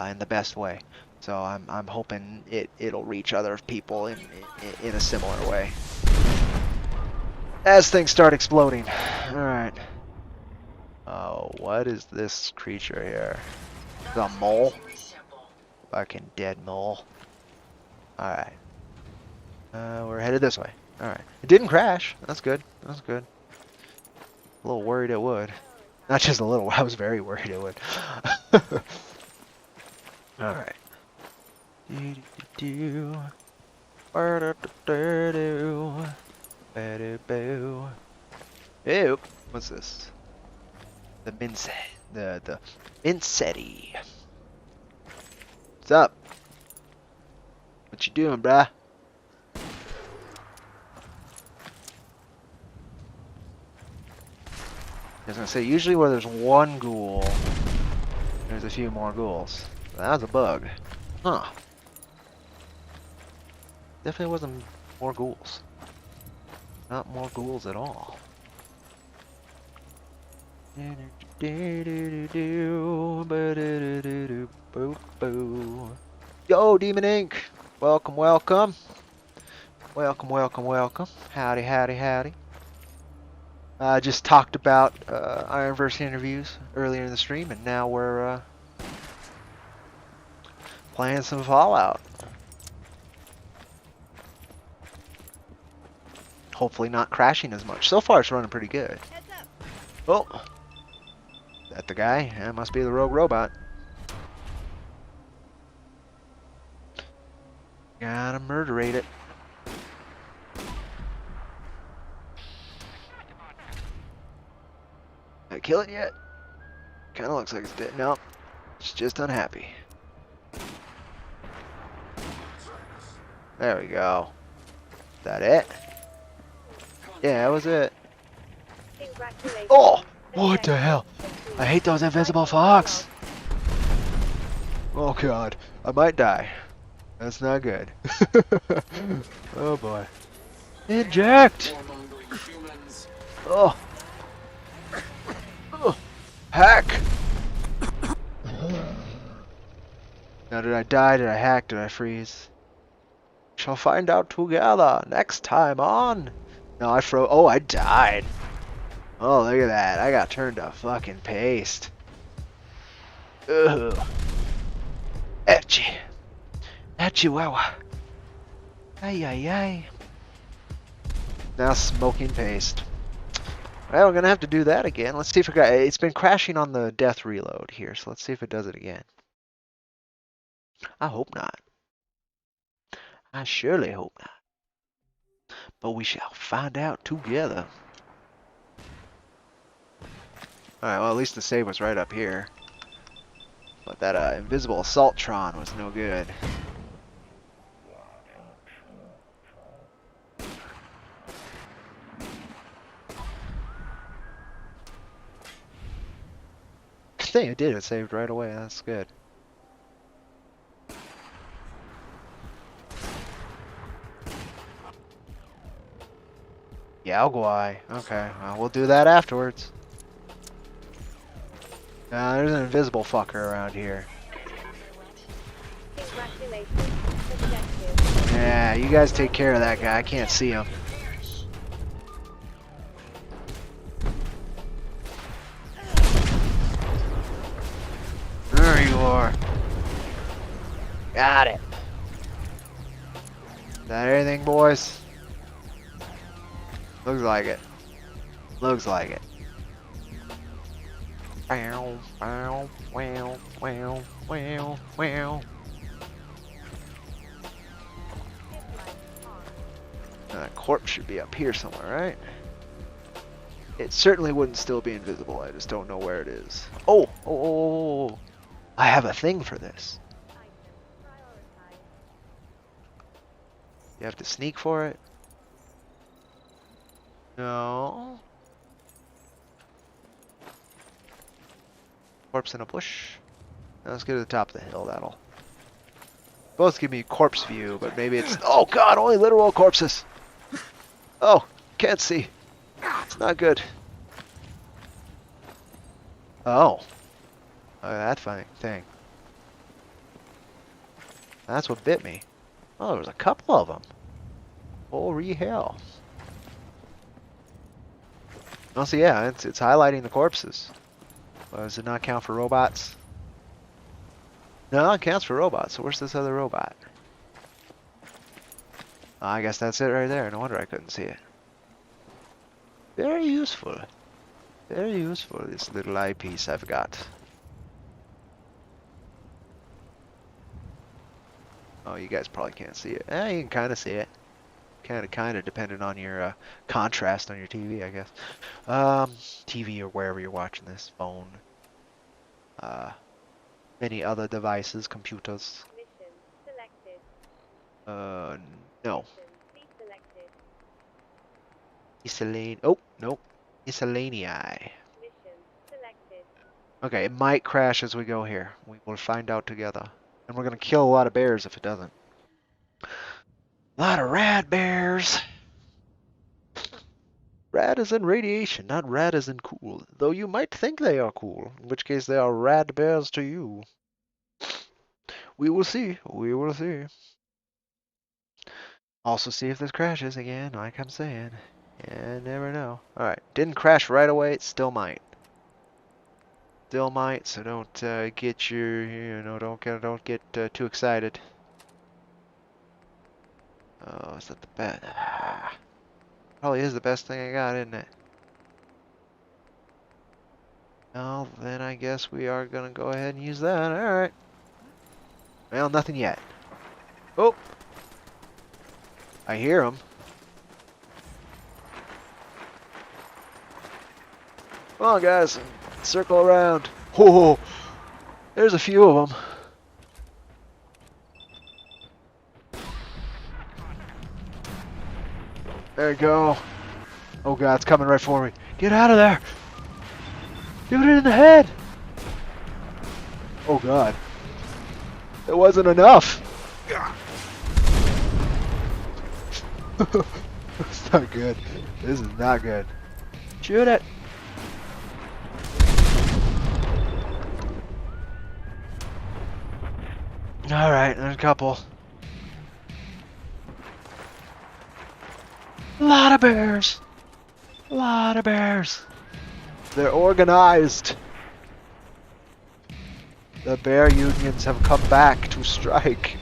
in the best way. So I'm hoping it'll reach other people in a similar way. As things start exploding. All right. Oh, what is this creature here? The mole? Fucking dead mole. Alright. We're headed this way. Alright. It didn't crash. That's good. That's good. A little worried it would. Not just a little. I was very worried it would. Alright. Ew. What's this? The Minset. The Minsetti. What's up? What you doing, bruh? was gonna say, usually where there's one ghoul, there's a few more ghouls. That was a bug. Huh. Definitely wasn't more ghouls. Not more ghouls at all. Yo, Demon Inc. Welcome, welcome. Welcome, welcome, welcome. Howdy, howdy, howdy. I just talked about IronVerse interviews earlier in the stream, and now we're playing some Fallout. Hopefully not crashing as much. So far it's running pretty good. Oh, that the guy? That must be the rogue robot. Gotta murderate it. Did I kill it yet? Kinda looks like it's dead. No, it's just unhappy. There we go. Is that it? Yeah, that was it. Oh! What the hell? I hate those invisible fogs! Oh god, I might die. That's not good. Oh boy. Inject! Oh! Oh! Hack! Now did I die? Did I hack? Did I freeze? Shall find out together next time on. No, I froze. Oh, I died. Oh, look at that. I got turned to fucking paste. Ugh. Etchy. Etchy wawa. Ay ay ay. Now smoking paste. Well, we're gonna have to do that again. Let's see if it's been crashing on the death reload here, so let's see if it does it again. I hope not. I surely hope not. But we shall find out together. Alright, well at least the save was right up here. But that invisible Assaultron was no good. I think it did, it saved right away, that's good. Yalguai. Okay, well, we'll do that afterwards. There's an invisible fucker around here. Yeah, you guys take care of that guy. I can't see him. There you are. Got it. Is that everything, boys? Looks like it. Looks like it. Wow, wow, wow, wow, wow, wow. That corpse should be up here somewhere, right? It certainly wouldn't still be invisible. I just don't know where it is. Oh, oh, I have a thing for this. You have to sneak for it? No. Corpse in a bush. Now let's get to the top of the hill. That'll both give me corpse view, but maybe it's... Oh god, only literal corpses! Oh, can't see. It's not good. Oh. Look at that funny thing. That's what bit me. Oh, there was a couple of them. Holy hell. Oh, so yeah, it's highlighting the corpses. Well, does it not count for robots? No, it counts for robots. So where's this other robot? Oh, I guess that's it right there. No wonder I couldn't see it. Very useful. Very useful, this little eyepiece I've got. Oh, you guys probably can't see it. You can kind of see it. Kind of, depending on your contrast on your TV, I guess. TV or wherever you're watching this, phone. Many other devices, computers.
Mission selected.
No.
Mission selected.
Isolane. Oh, nope. Isolanii.
Mission
Okay, it might crash as we go here. We will find out together. And we're gonna kill a lot of bears if it doesn't. A lot of rad bears. Rad as in radiation, not rad as in cool. Though you might think they are cool, in which case they are rad bears to you. We will see. We will see. Also see if this crashes again, like I'm saying. You never know. Alright, didn't crash right away, it still might. Still might, so don't get your, don't get too excited. Oh, is that the best? Probably is the best thing I got, isn't it? Well, then I guess we are gonna go ahead and use that. Alright. Well, nothing yet. Oh! I hear him. Come on, guys. Circle around. Oh, there's a few of them. There you go. Oh god, it's coming right for me. Get out of there! Shoot it in the head! Oh god. It wasn't enough! It's not good. This is not good. Shoot it! Alright, there's a couple. A lot of bears! A lot of bears! They're organized! The bear unions have come back to strike.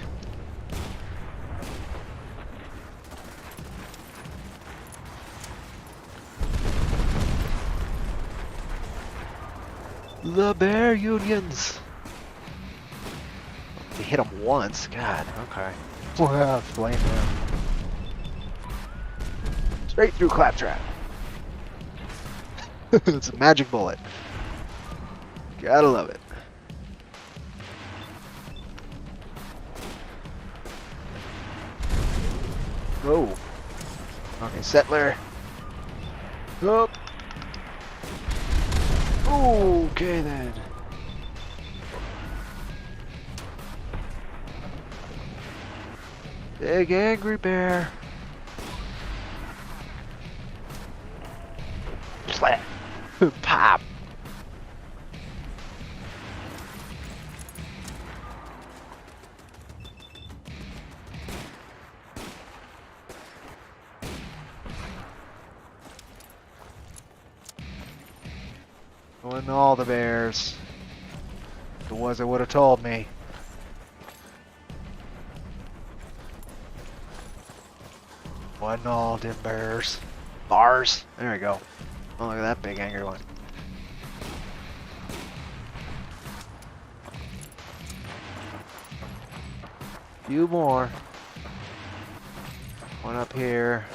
The bear unions! They hit them once. God, okay. Well, blame them. Straight through Claptrap. It's a magic bullet. Gotta love it. Oh. Okay, settler. Up. Okay then. Big angry bear. Slap. Pop. Wasn't all the bears. If it was, it would have told me. Wasn't all them bears. Bars. There we go. Oh, look at that big angry one. Few more. One up here.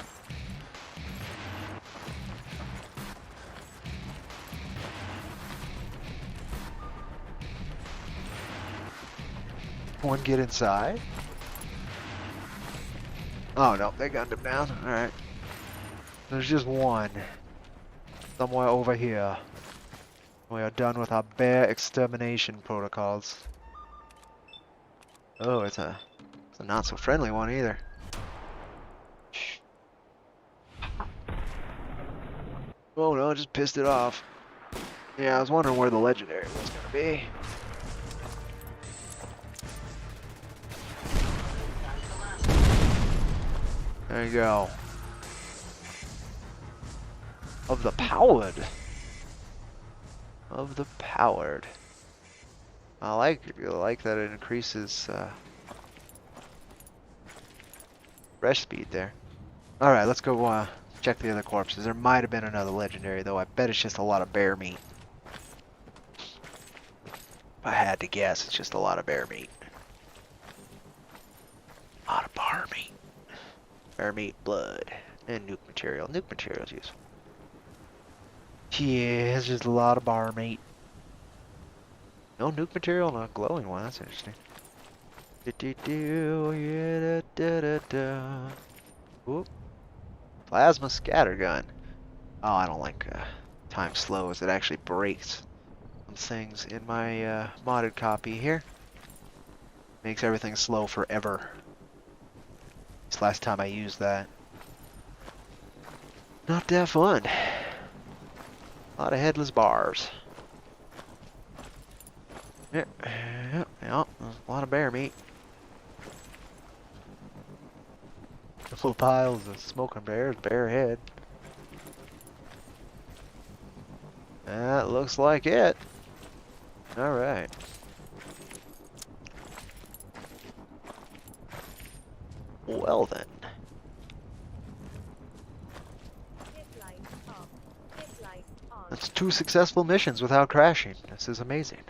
One get inside. Oh no, they gunned him down. Alright. There's just one. Somewhere over here. We are done with our bear extermination protocols. Oh, it's a not so friendly one either. Oh no, I just pissed it off. Yeah, I was wondering where the legendary was gonna be. There you go. Of the powered. Of the powered. I like that it increases fresh speed there. Alright, let's go check the other corpses. There might have been another legendary though. I bet it's just a lot of bear meat. If I had to guess, it's just a lot of bear meat. A lot of bar meat. Bear meat, blood, and nuke material. Nuke material is useful. Yeah, it's just a lot of bar meat. No nuke material, not glowing one. That's interesting. Yeah, Oop. Plasma scatter gun. Oh, I don't like time slows. It actually breaks things in my modded copy here. Makes everything slow forever. This last time I used that. Not that fun. A lot of headless bars. Yeah, there's a lot of bear meat. Full piles of smoking bears, bear head. That looks like it. Alright. Well then. That's 2 successful missions without crashing. This is amazing.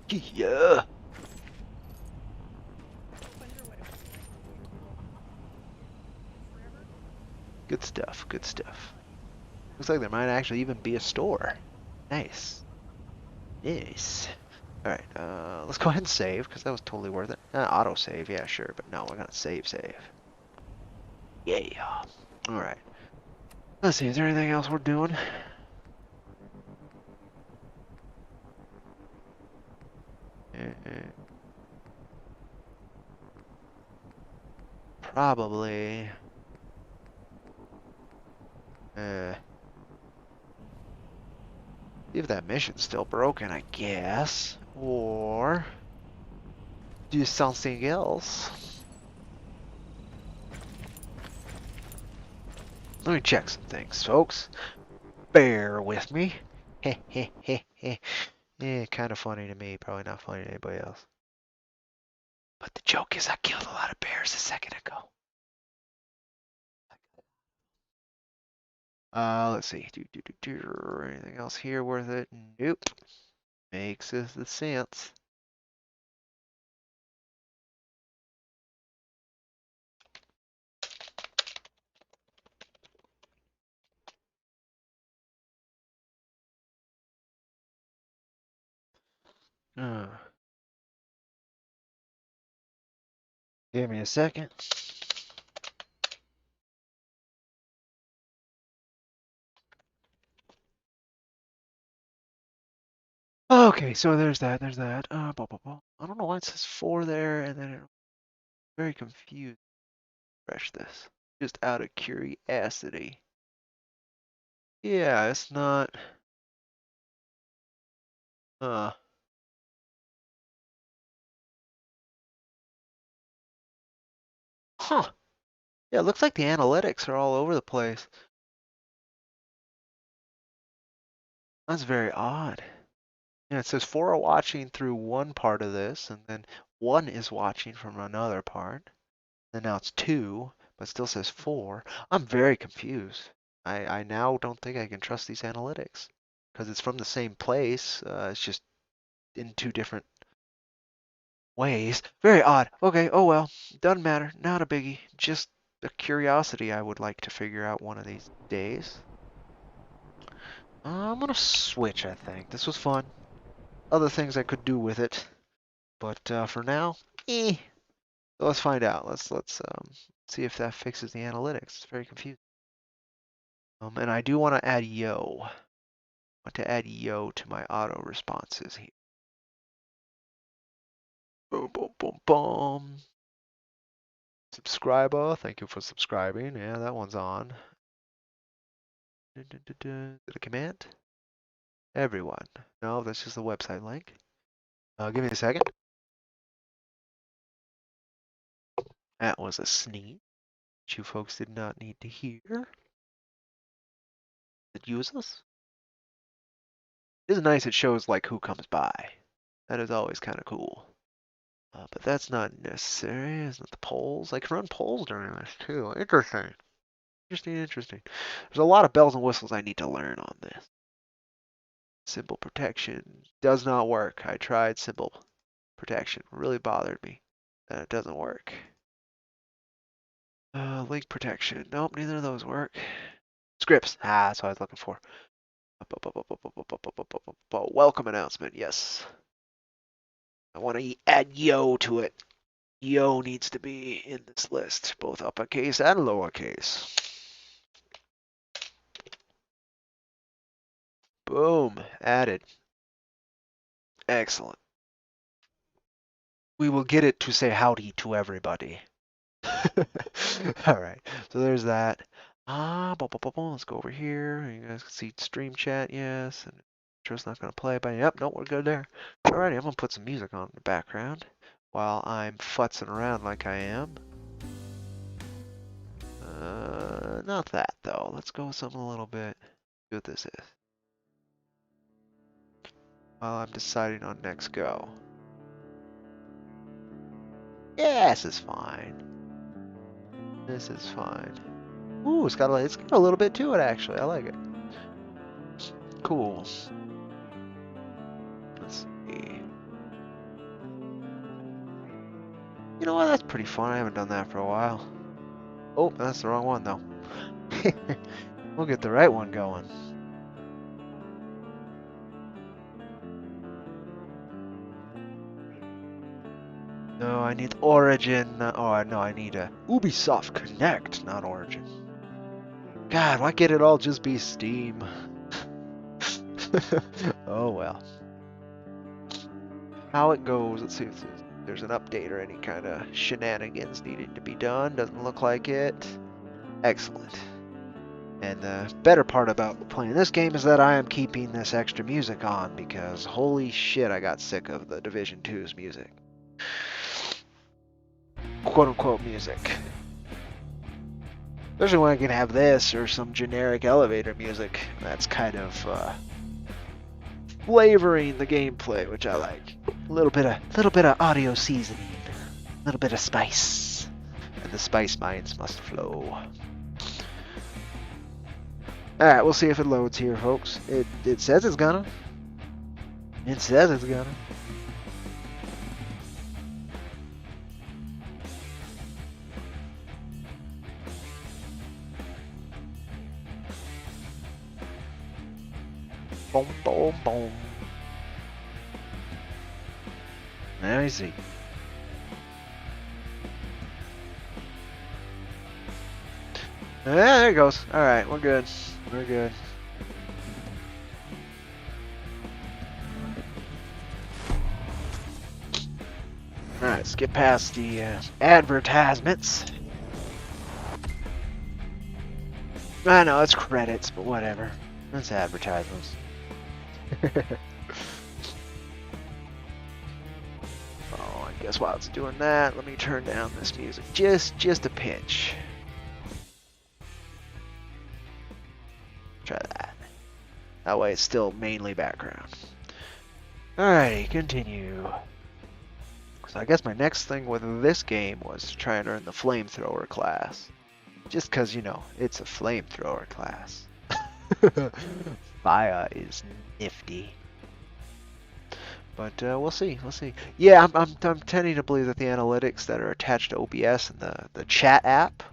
Yeah. Good stuff, good stuff. Looks like there might actually even be a store. Nice. Nice. Alright, let's go ahead and save, because that was totally worth it. Auto-save, yeah, sure, but no, we're gonna save. Yeah. Alright. Let's see, is there anything else we're doing? Probably. See if that mission's still broken, I guess. Or do something else. Let me check some things, folks. Bear with me. Heh heh heh heh. Yeah, kind of funny to me, probably not funny to anybody else. But the joke is I killed a lot of bears a second ago. Let's see. Anything else here worth it? Nope. Makes the sense. Uh, Give me a second. Okay, so there's that. I don't know why it says 4 there, and then I'm very confused. Refresh this. Just out of curiosity. Yeah, it's not. Uh. Huh. Yeah, it looks like the analytics are all over the place. That's very odd. Yeah, it says 4 are watching through one part of this, and then 1 is watching from another part. And now it's 2, but still says 4. I'm very confused. I now don't think I can trust these analytics because it's from the same place. It's just in 2 different ways. Very odd. Okay, oh well. Doesn't matter. Not a biggie. Just a curiosity I would like to figure out one of these days. I'm gonna switch, I think. This was fun. Other things I could do with it. But for now, eh. So let's find out. Let's see if that fixes the analytics. It's very confusing. And I do want to add yo. I want to add yo to my auto responses here. Boom, boom, boom, boom. Subscriber, thank you for subscribing. Yeah, that one's on. Is it a command? Everyone. No, that's just the website link. Give me a second. That was a sneeze. You folks did not need to hear. It uses. It is nice it shows like who comes by. That is always kind of cool. But that's not necessary. Isn't it the polls? I can run polls during this too. Interesting. Interesting. There's a lot of bells and whistles I need to learn on this. Symbol protection does not work. I tried symbol protection. It really bothered me. That it doesn't work. Link protection. Nope, neither of those work. Scripts. That's what I was looking for. Welcome announcement. Yes. I want to add yo to it. Yo needs to be in this list, both uppercase and lowercase. Boom. Added. Excellent. We will get it to say howdy to everybody. Alright, so there's that. Let's go over here. You guys can see stream chat, yes. And intro's not going to play, but yep, no, we're good there. Alrighty, I'm going to put some music on in the background while I'm futzing around like I am. Not that, though. Let's go with something a little bit. See what this is. While I'm deciding on next go. Yeah, this is fine. This is fine. Ooh, it's got a little bit to it, actually. I like it. Cool. Let's see. You know what? That's pretty fun. I haven't done that for a while. Oh, that's the wrong one, though. We'll get the right one going. No, I need Origin. Oh, no, I need a Ubisoft Connect, not Origin. God, why can't it all just be Steam? Oh, well. How it goes. Let's see if there's an update or any kind of shenanigans needing to be done. Doesn't look like it. Excellent. And the better part about playing this game is that I am keeping this extra music on because holy shit, I got sick of the Division 2's music. Quote-unquote music. Especially when I can have this or some generic elevator music. That's kind of flavoring the gameplay, which I like. A little bit of audio seasoning, a little bit of spice, and the spice mines must flow. All right, we'll see if it loads here, folks. It says it's gonna. It says it's gonna. Boom, boom, boom. Let me see. There it goes. All right, we're good. We're good. All right, let's get past the advertisements. I know it's credits, but whatever. It's advertisements. Oh, I guess while it's doing that, let me turn down this music just a pinch. Try that. That way it's still mainly background. Alrighty, continue. So I guess my next thing with this game was to try and earn the flamethrower class. Just cause, you know, it's a flamethrower class. Fire is nifty. But we'll see. Yeah, I'm tending to believe that the analytics that are attached to OBS and the chat app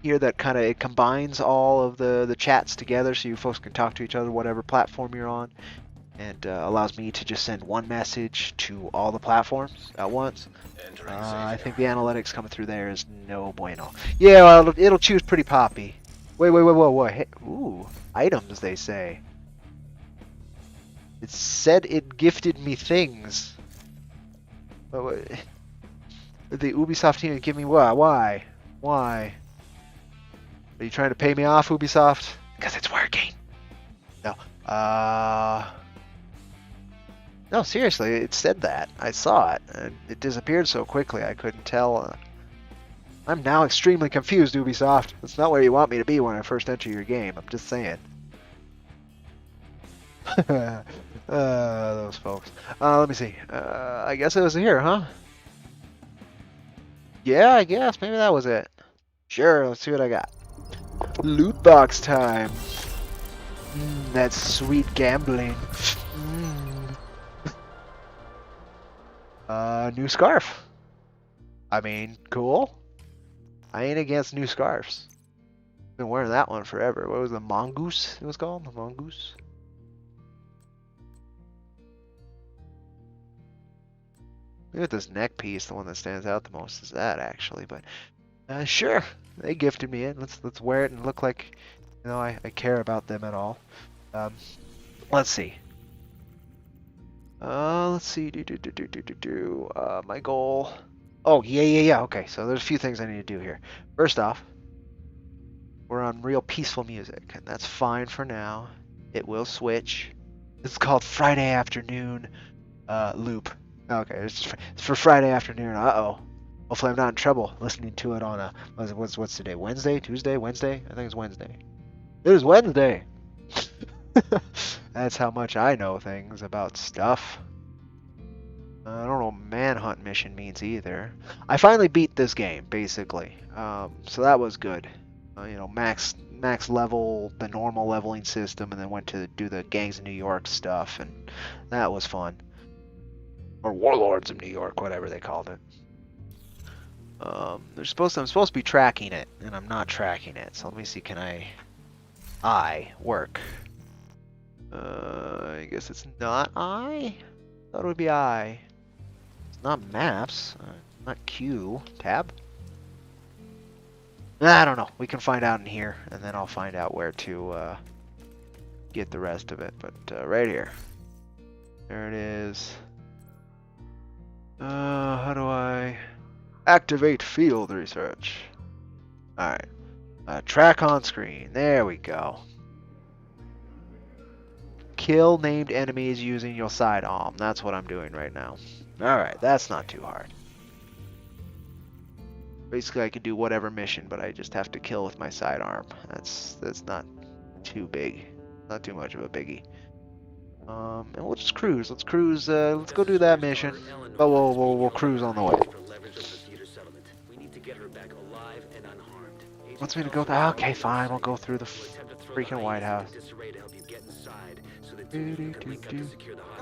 here that kind of it combines all of the chats together, so you folks can talk to each other whatever platform you're on, and allows me to just send one message to all the platforms at once. I think the analytics coming through there is no bueno. Yeah, well, it'll choose pretty poppy. Wait, whoa. Hey, ooh, items, they say. It said it gifted me things. But the Ubisoft team would give me what? Why? Are you trying to pay me off, Ubisoft? Because it's working. No. No, seriously, it said that. I saw it. And it disappeared so quickly I couldn't tell. I'm now extremely confused, Ubisoft. That's not where you want me to be when I first enter your game. I'm just saying. Those folks. Let me see. I guess it was here, huh? Yeah, I guess. Maybe that was it. Sure, let's see what I got. Loot box time. That's sweet gambling. New scarf. I mean, cool. I ain't against new scarves. Been wearing that one forever. What was the mongoose it was called? The mongoose? Maybe with this neck piece, the one that stands out the most is that actually, but sure. They gifted me it. Let's wear it and look like, you know, I care about them at all. Um, let's see. Let's see. My goal. Oh, yeah. Okay, so there's a few things I need to do here. First off, we're on real peaceful music, and that's fine for now. It will switch. It's called Friday Afternoon Loop. Okay, it's for Friday afternoon. Uh-oh. Hopefully I'm not in trouble listening to it on a... What's today? Wednesday? Tuesday? Wednesday? I think it's Wednesday. It is Wednesday! That's how much I know things about stuff. I don't know what manhunt mission means either. I finally beat this game, basically. So that was good. Max level, the normal leveling system, and then went to do the Gangs of New York stuff, and that was fun. Or Warlords of New York, whatever they called it. I'm supposed to be tracking it, and I'm not tracking it. So let me see, can I work? I guess it's not I? Thought it would be I. It's not maps, not Q. Tab? I don't know. We can find out in here, and then I'll find out where to get the rest of it. But right here. There it is. How do I activate field research? Alright. Track on screen. There we go. Kill named enemies using your sidearm. That's what I'm doing right now. Alright, that's not too hard. Basically, I can do whatever mission, but I just have to kill with my sidearm. That's not too big. Not too much of a biggie. And we'll just cruise. Let's cruise. Let's go do that mission. But we'll cruise on the way. Wants me to go there? Okay, fine. We'll go through the freaking White House.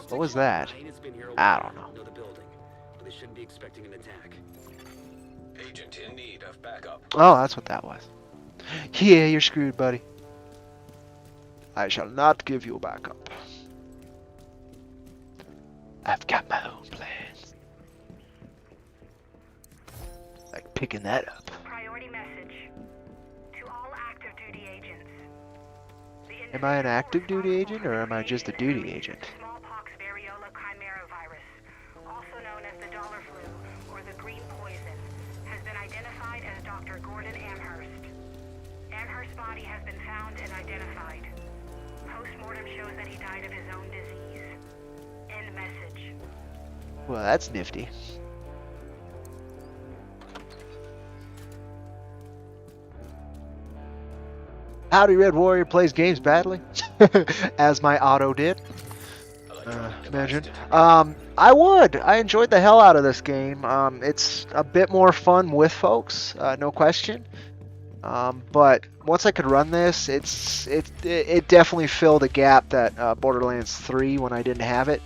What was that? I don't know.
Agent in need of backup.
Oh, that's what that was. Yeah, you're screwed, buddy. I shall not give you backup. I've got my own plans. Like picking that up.
Priority message to all active duty agents.
Am I an active duty agent or am I just a duty agent?
Smallpox variola chimera virus, also known as the dollar flu or the green poison, has been identified as Dr. Gordon Amherst. Amherst's body has been found and identified. Postmortem shows that he died of his own disease. End message.
Well, that's nifty. Howdy, Red Warrior plays games badly, as my auto did. Imagine. I would. I enjoyed the hell out of this game. It's a bit more fun with folks, no question. But once I could run this, it definitely filled a gap that Borderlands 3, when I didn't have it,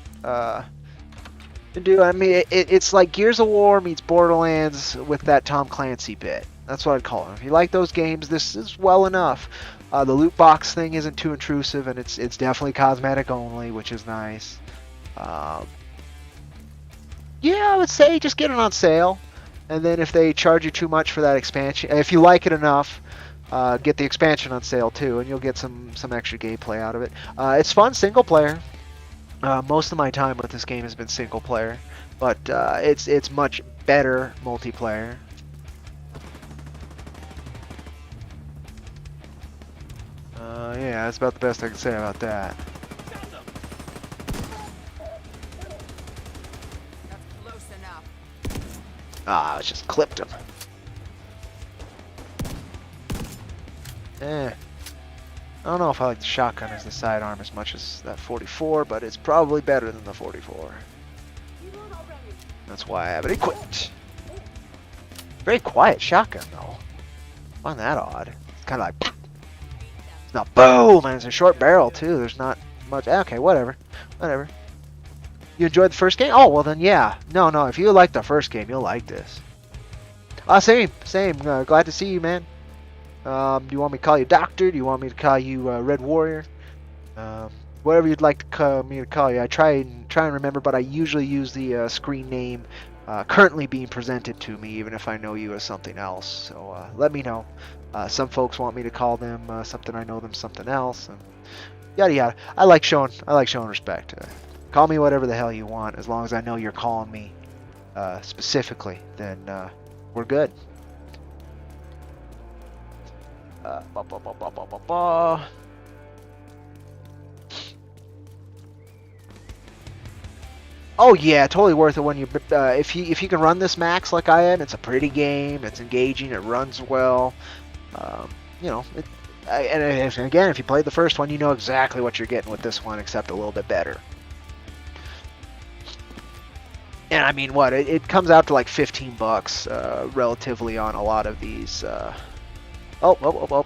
didn't do. I mean, it's like Gears of War meets Borderlands with that Tom Clancy bit. That's what I'd call it. If you like those games, this is well enough. The loot box thing isn't too intrusive, and it's definitely cosmetic only, which is nice. Yeah, I would say just get it on sale, and then if they charge you too much for that expansion, if you like it enough, get the expansion on sale too, and you'll get some extra gameplay out of it. It's fun single player. Most of my time with this game has been single player, but it's much better multiplayer. Yeah, that's about the best I can say about that.
That's close enough.
Ah, I just clipped him. I don't know if I like the shotgun as the sidearm as much as that 44, but it's probably better than the 44. That's why I have it equipped. Very quiet shotgun, though. I find that odd. It's kind of like... It's not boom, and it's a short barrel, too. There's not much... Okay, whatever. Whatever. You enjoyed the first game? Oh, well then, yeah. No, if you like the first game, you'll like this. Same. Glad to see you, man. Do you want me to call you Doctor? Do you want me to call you Red Warrior? Whatever you'd like me to call you. I try and remember, but I usually use the screen name currently being presented to me, even if I know you as something else. So let me know. Some folks want me to call them something I know them something else, and Yada yada. I like showing respect. Call me whatever the hell you want, as long as I know you're calling me specifically. Then we're good. Ba, ba, ba, ba, ba, ba, ba. Oh yeah, totally worth it when you if you can run this max like I am. It's a pretty game. It's engaging. It runs well. You know, and again, if you played the first one, you know exactly what you're getting with this one, except a little bit better. And I mean, what it comes out to like $15, relatively on a lot of these. Oh!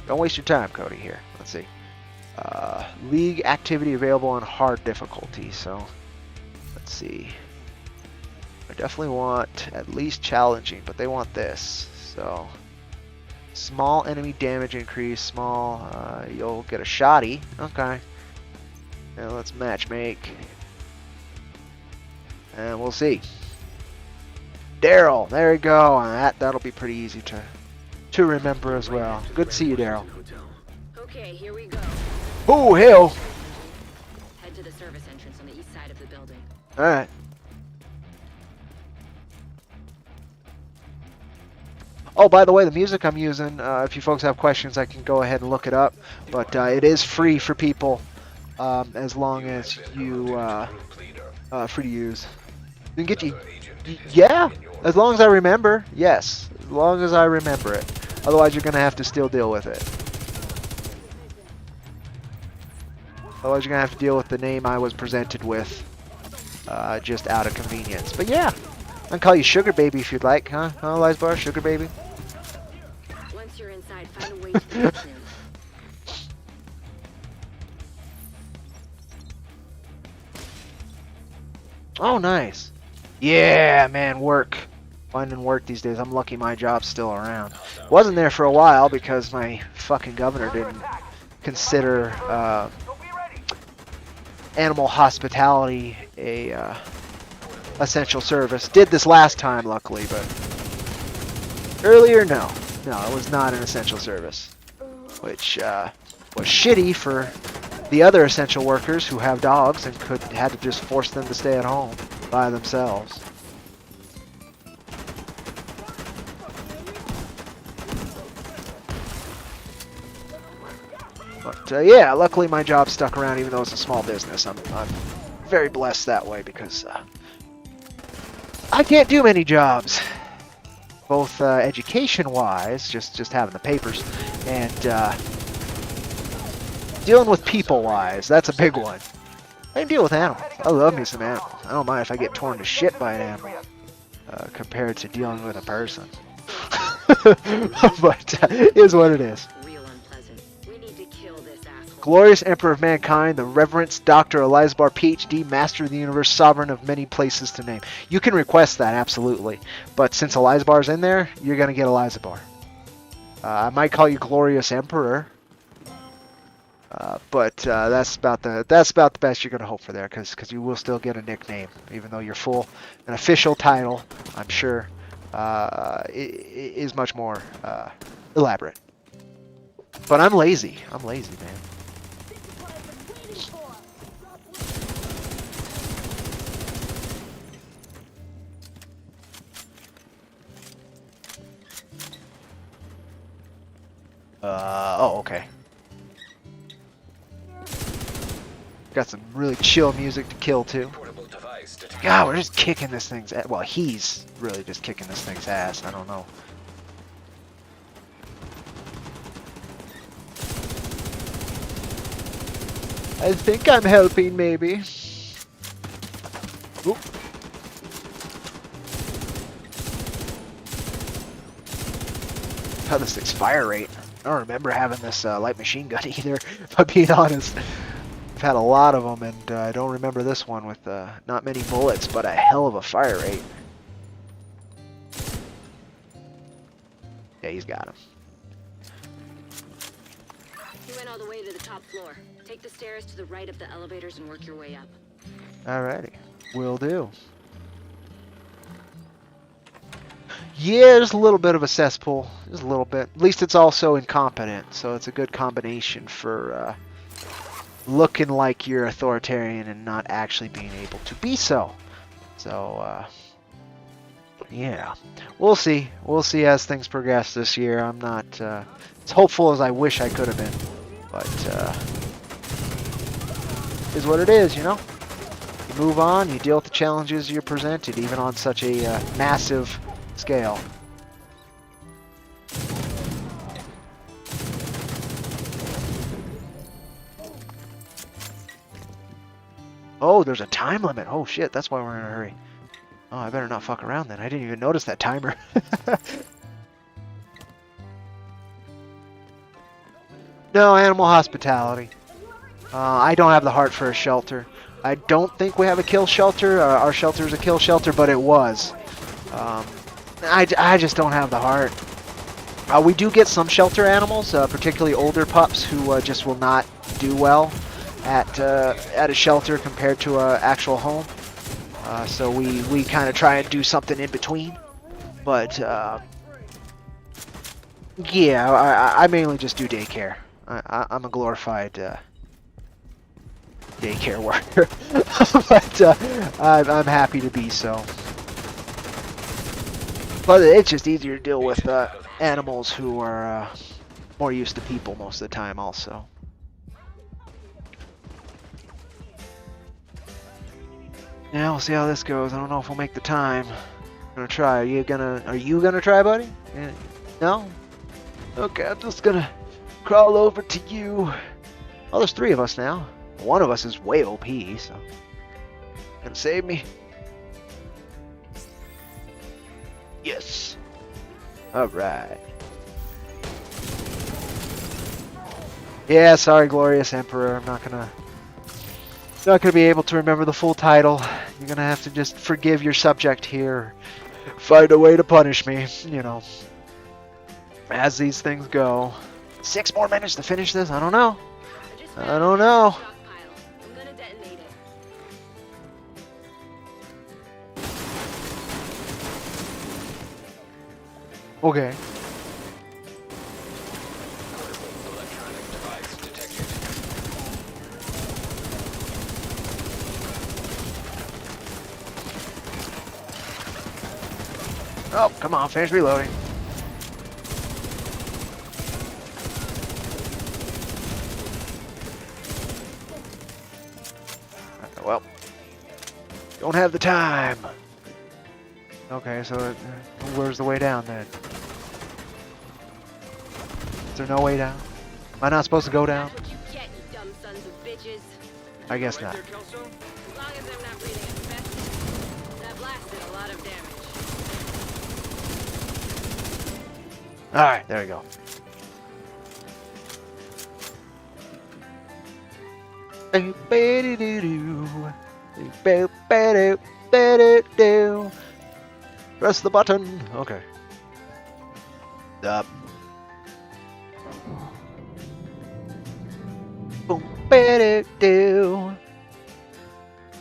Don't waste your time, Cody. Here, let's see. League activity available on hard difficulty. So. Let's see. I definitely want at least challenging, but they want this. So, small enemy damage increase. Small, you'll get a shotty. Okay. Now let's match make. And we'll see. Daryl, there you go. That'll be pretty easy to remember as well. Good to see you, Daryl.
Okay, here we go.
Oh, hell.
Head to the service entrance on the east side of the building.
Alright. Oh, by the way, the music I'm using, if you folks have questions, I can go ahead and look it up. But it is free for people, as long as you, free to use. You can get you, yeah, as long as I remember, yes. As long as I remember it. Otherwise, you're going to have to still deal with it. Otherwise, you're going to have to deal with the name I was presented with. Just out of convenience. But yeah, I can call you Sugar Baby if you'd like, huh? Huh, Lizbar? Sugar Baby?
Once you're inside, find a way to get in.
Oh, nice. Yeah, man, work. Finding work these days. I'm lucky my job's still around. Wasn't there for a while because my fucking governor didn't consider animal hospitality a essential service. Did this last time, luckily, but earlier, no, it was not an essential service, which was shitty for the other essential workers who have dogs and had to just force them to stay at home by themselves. But yeah, luckily my job stuck around even though it's a small business. I'm very blessed that way because I can't do many jobs, both education-wise, just having the papers, and dealing with people-wise. That's a big one. I can deal with animals. I love me some animals. I don't mind if I get torn to shit by an animal compared to dealing with a person. But it is what it is. Glorious Emperor of Mankind, the Reverence Dr. Elizbar, PhD, Master of the Universe, Sovereign of many places to name. You can request that, absolutely. But since Elizbar's in there, you're going to get Elizbar. I might call you Glorious Emperor. But that's about the best you're going to hope for there, because you will still get a nickname, even though your an official title, I'm sure, is much more elaborate. But I'm lazy. I'm lazy, man. Oh, okay. Got some really chill music to kill, too. God, we're just kicking this thing's ass. Well, he's really just kicking this thing's ass. I don't know. I think I'm helping, maybe. Oop. How this thing's fire rate. I don't remember having this light machine gun either, if I'm being honest. I've had a lot of them, and I don't remember this one with not many bullets, but a hell of a fire rate. Yeah, he's got him.
You went all the way to the top floor. Take the stairs to the right of the elevators and work your way up.
Alrighty, will do. Yeah, just a little bit of a cesspool. Just a little bit. At least it's also incompetent, so it's a good combination for looking like you're authoritarian and not actually being able to be so. So, yeah, we'll see. We'll see as things progress this year. I'm not as hopeful as I wish I could have been, but is what it is, you know? You move on, you deal with the challenges you're presented, even on such a massive scale. Oh, there's a time limit. Oh shit, that's why we're in a hurry. Oh, I better not fuck around then. I didn't even notice that timer. No, animal hospitality. I don't have the heart for a shelter. I don't think we have a kill shelter. Our shelter is a kill shelter, but it was. I just don't have the heart. We do get some shelter animals, particularly older pups who just will not do well at a shelter compared to an actual home. So we kind of try and do something in between. But yeah, I mainly just do daycare. I'm a glorified daycare worker, but I'm happy to be so. But it's just easier to deal with animals who are more used to people most of the time also. Yeah, we'll see how this goes. I don't know if we'll make the time. I'm gonna try. Are you gonna try, buddy? Yeah. No? Okay, I'm just gonna crawl over to you. Oh, there's 3 of us now. One of us is way OP, so gonna save me. Yes. All right. Yeah, sorry, Glorious Emperor. I'm not gonna be able to remember the full title. You're gonna have to just forgive your subject here. Find a way to punish me, you know. As these things go. 6 more minutes to finish this? I don't know. I don't know.
I'm gonna detonate it.
Okay.
Electronic device detected.
Oh, come on, finish reloading. Well, don't have the time. Okay, so where's the way down then? Is there no way down? Am I not supposed to go down?
That's what you get, you dumb sons of bitches.
I guess not.
As long as I'm not breathing asbestos, that blasted a lot of damage.
Alright, there we go. Press the button. Okay. Up. Boom. Ba-do-do.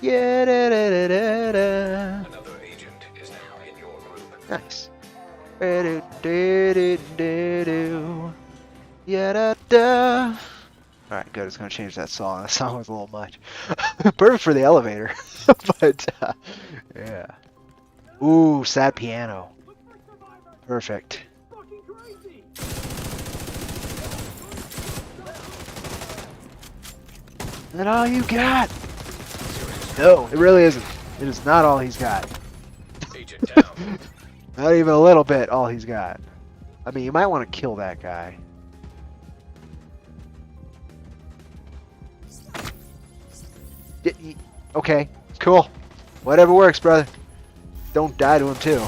Yeah. Da-da-da-da-da.
Another agent is now in your group.
Nice. Ba-do-do-do-do-do. Yeah-da-da. Alright, good. It's going to change that song. That song was a little much. Perfect for the elevator. But, yeah. Ooh, sad piano. Perfect. Is that all you got? No, it really isn't. It is not all he's got.
Agent down.
Not even a little bit all he's got. I mean, you might want to kill that guy. Okay, cool. Whatever works, brother. Don't die to him, too.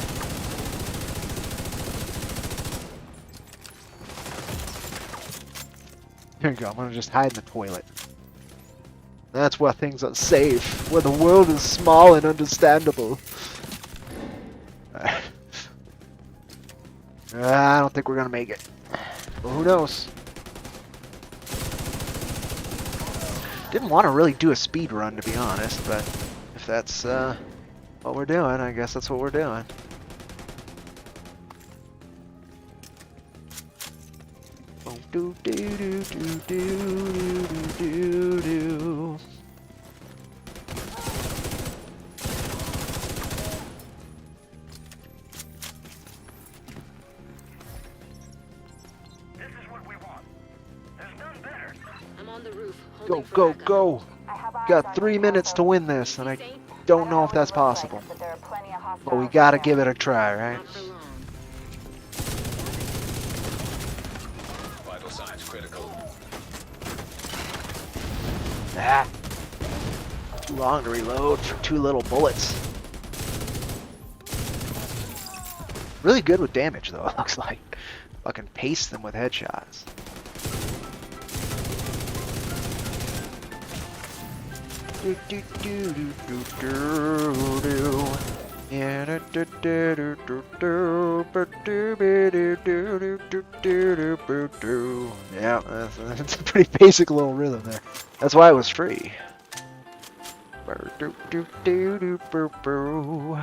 Here you go. I'm going to just hide in the toilet. That's where things are safe. Where the world is small and understandable. I don't think we're going to make it. But who knows? Didn't want to really do a speed run, to be honest, but if that's what we're doing, I guess that's what we're doing. do do do do do do do.
This is what we want. There's none better.
I'm on the roof,
Go,
holding for
go,
backup.
go! Got 3 minutes to win this, and I don't know if that's possible. But we gotta give it a try, right?
Not for long.
Vital signs critical.
Ah. Too long to reload for 2 little bullets. Really good with damage, though, it looks like. Fucking paste them with headshots. Do do do do do do do. Yeah, do do do do do do do do do do do do. Yeah, that's a pretty basic little rhythm there. That's why it was free. Do do do do do do.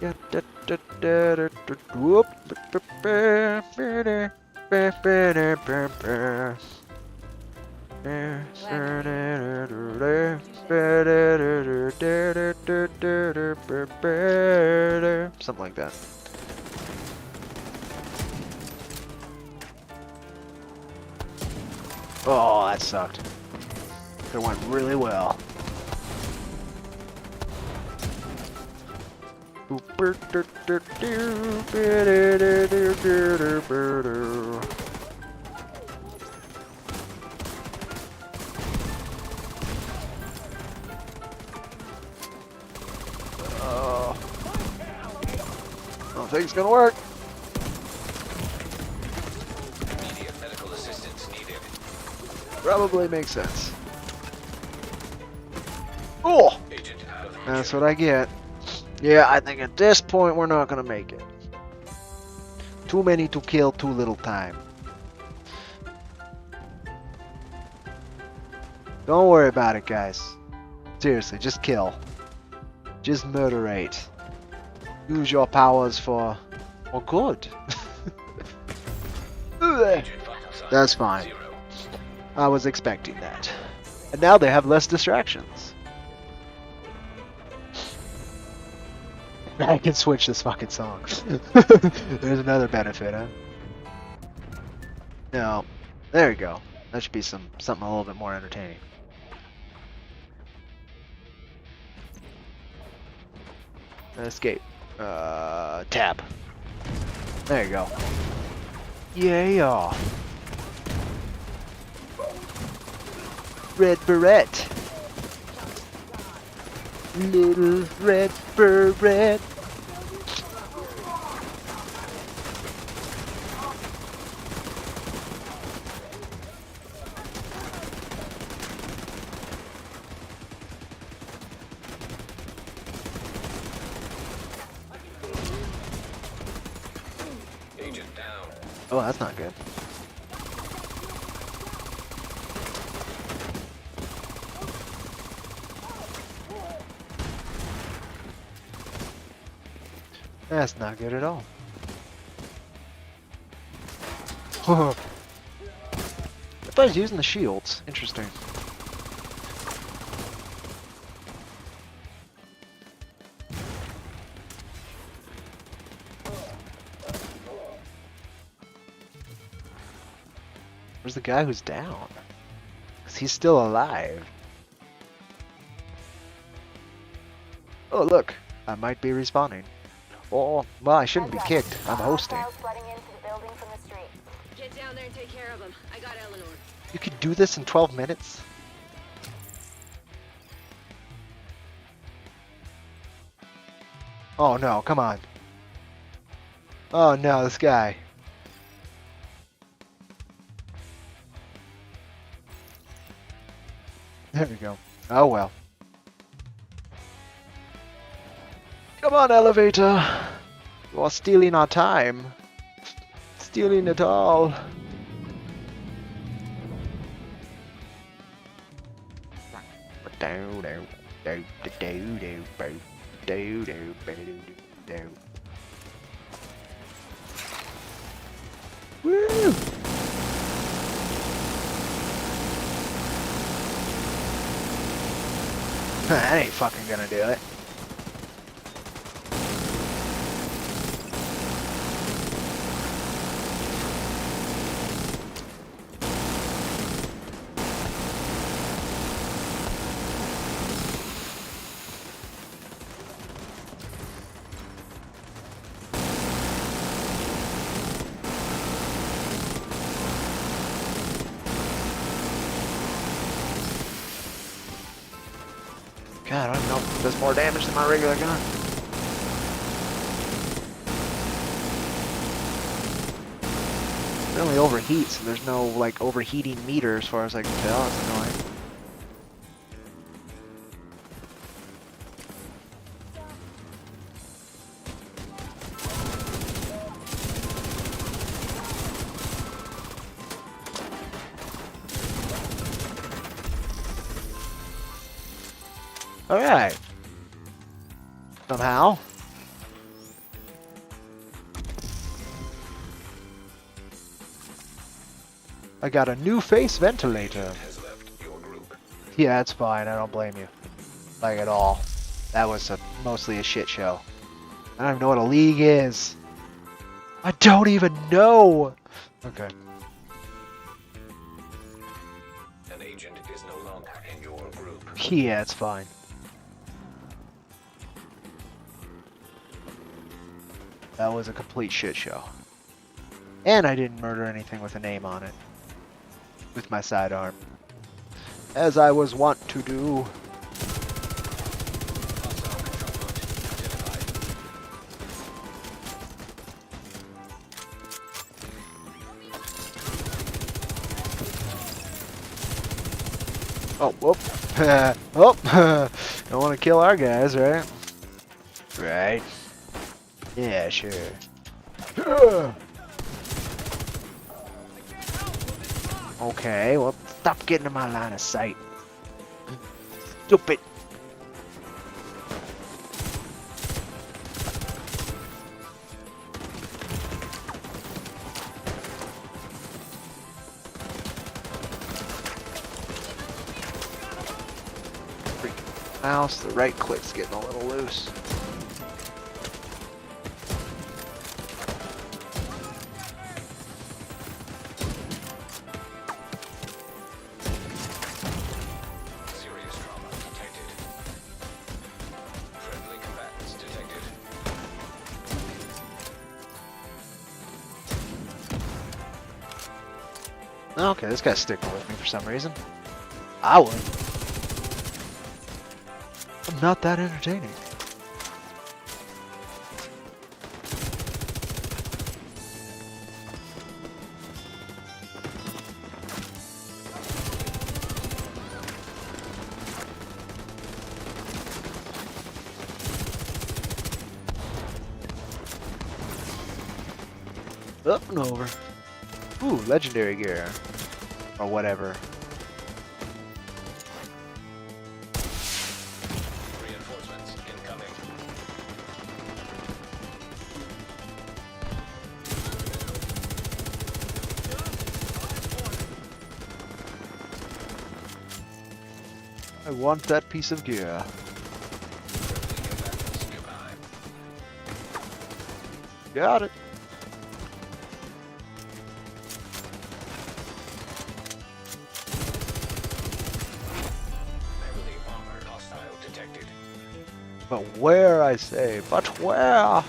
Yeah, da da da da da. Whoop. Something like that. Oh, that sucked. It went really well. Oh, I don't think it's gonna work.
Immediate medical assistance needed.
Probably makes sense. Oh,
Agent out of
that's what I get. Yeah, I think at this point we're not gonna make it. Too many to kill, too little time. Don't worry about it, guys. Seriously, just kill. Just murderate. Use your powers for good.
agent vital signs
That's fine.
0.
I was expecting that. And now they have less distractions. I can switch this fucking song. There's another benefit, huh? No. There you go. That should be something a little bit more entertaining. Escape. Tab. There you go. Yeah. Red beret. Little red beret.
Agent down.
Oh, that's not good. That's not good at all. I thought I was using the shields. Interesting. Where's the guy who's down? 'Cause he's still alive. Oh, look. I might be respawning. Oh, well, I shouldn't be kicked. I'm hosting.
Get down there and take care of him. I got Eleanor.
You could do this in 12 minutes? Oh no, come on. Oh no, this guy. There we go. Oh well. Come on, elevator. You are stealing our time. Stealing it all. Woo! That ain't fucking gonna do it. God, I don't know if it does more damage than my regular gun. It only overheats, and there's no, like, overheating meter as far as I can tell. It's annoying. Alright. Somehow. I got a new face ventilator.
Has left your group.
Yeah, that's fine. I don't blame you. Like, at all. That was mostly a shit show. I don't even know what a league is. I don't even know! Okay.
An agent is no longer in your group.
Yeah, it's fine. That was a complete shit show. And I didn't murder anything with a name on it. With my sidearm. As I was wont to do. Oh, whoop. Oh, don't want to kill our guys, right? Right. Yeah, sure. Okay, well, stop getting in my line of sight. Stupid. Freaking mouse, the right click's getting a little loose.
Serious trauma detected. Friendly combatants detected.
Okay, this guy's sticking with me for some reason. I would. I'm not that entertaining. Up and over. Ooh, legendary gear. Or whatever.
Reinforcements incoming.
I want that piece of gear.
Friendly combatants nearby.
Got it.
Heavily armored hostile detected.
But where, I say? But where?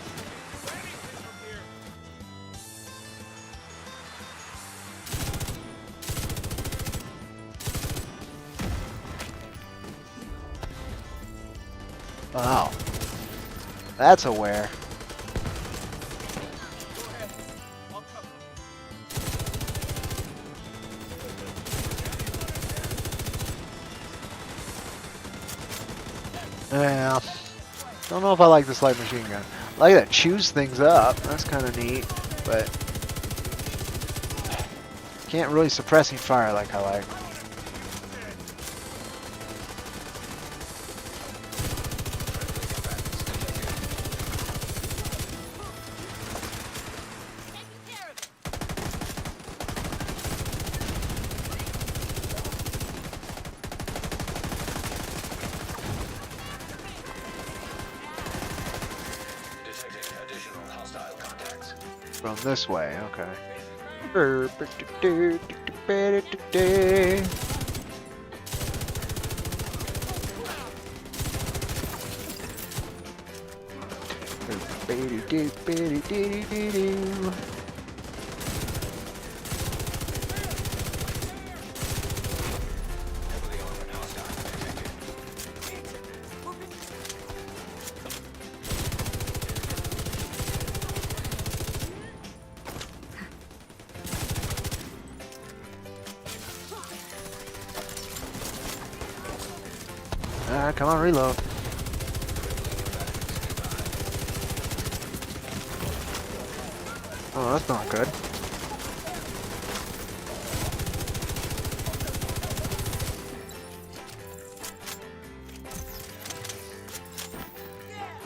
Wow. That's a where. Yeah. Don't know if I like this light machine gun. I like that it chews things up. That's kind of neat. But can't really suppressing fire like I like. From this way, okay.
Heavily armored hostile detected.
Ah, come on, reload. Oh, that's not good.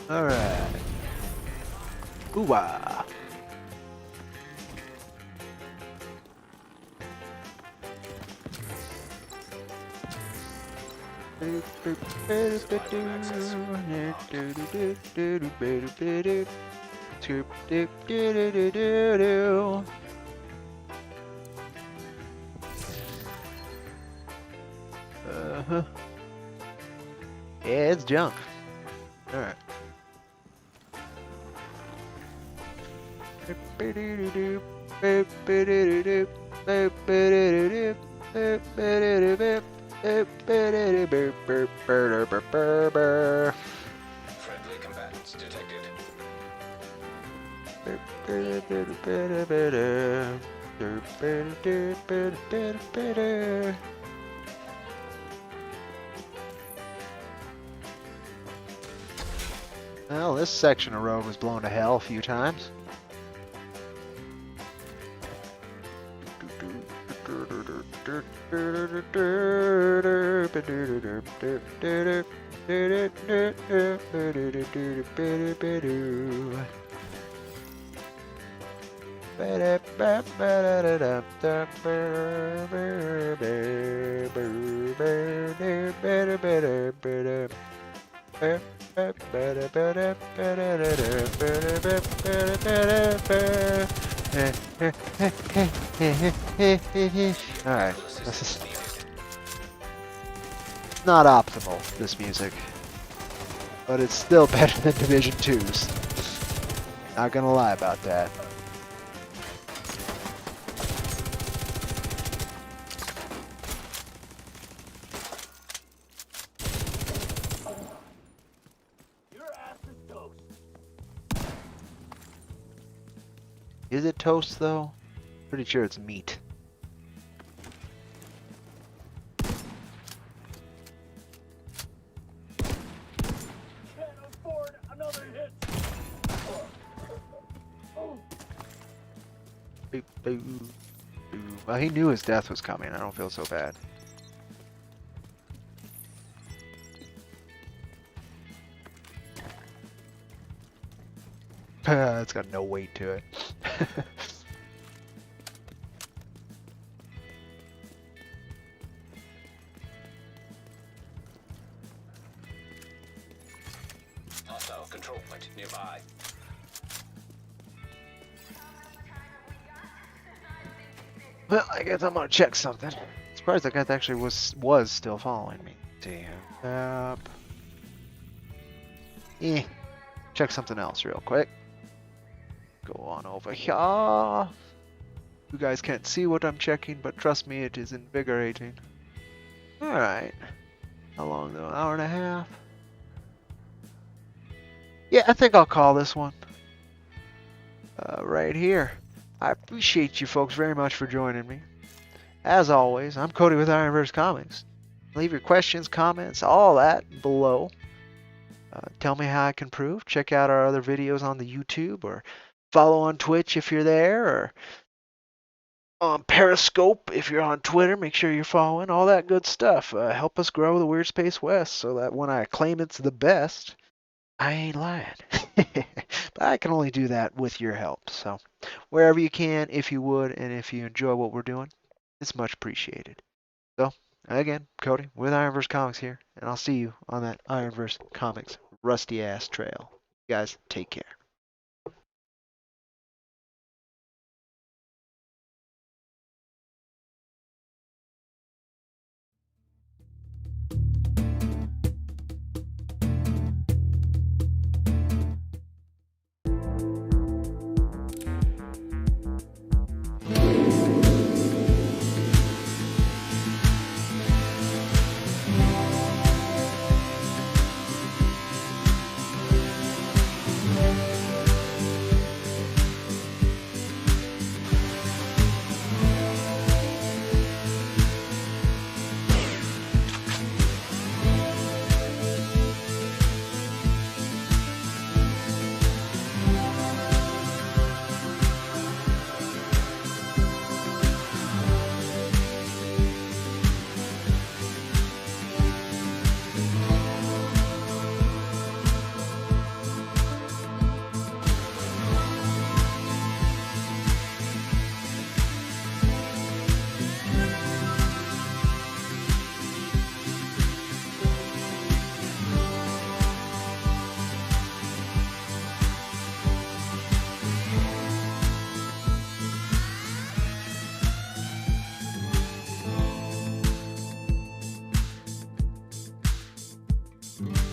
Alright. Ooh-wah. Uh-huh. Yeah, it's junk. Alright.
Friendly combatants detected.
Well, this section of road was blown to hell a few times. Alright, this is not optimal, this music. But it's still better than Division 2's. Not gonna lie about that. Is it toast though? Pretty sure it's meat. Boop, boop, boop. Well, he knew his death was coming. I don't feel so bad. It's got no weight to it.
Hostile control point nearby.
Well, I guess I'm gonna check something. Surprised that guy actually was still following me. Damn. Check something else real quick. Go on over here. You guys can't see what I'm checking, but trust me, it is invigorating. Alright. How long though? An hour and a half? Yeah, I think I'll call this one. Right here. I appreciate you folks very much for joining me. As always, I'm Cody with IronVerse Comics. Leave your questions, comments, all that below. Tell me how I can improve. Check out our other videos on the YouTube, or follow on Twitch if you're there, or on Periscope if you're on Twitter. Make sure you're following. All that good stuff. Help us grow the Weird Space West so that when I claim it's the best, I ain't lying. But I can only do that with your help. So wherever you can, if you would, and if you enjoy what we're doing, it's much appreciated. So again, Cody with IronVerse Comics here, and I'll see you on that IronVerse Comics rusty ass trail. You guys, take care.
Yes.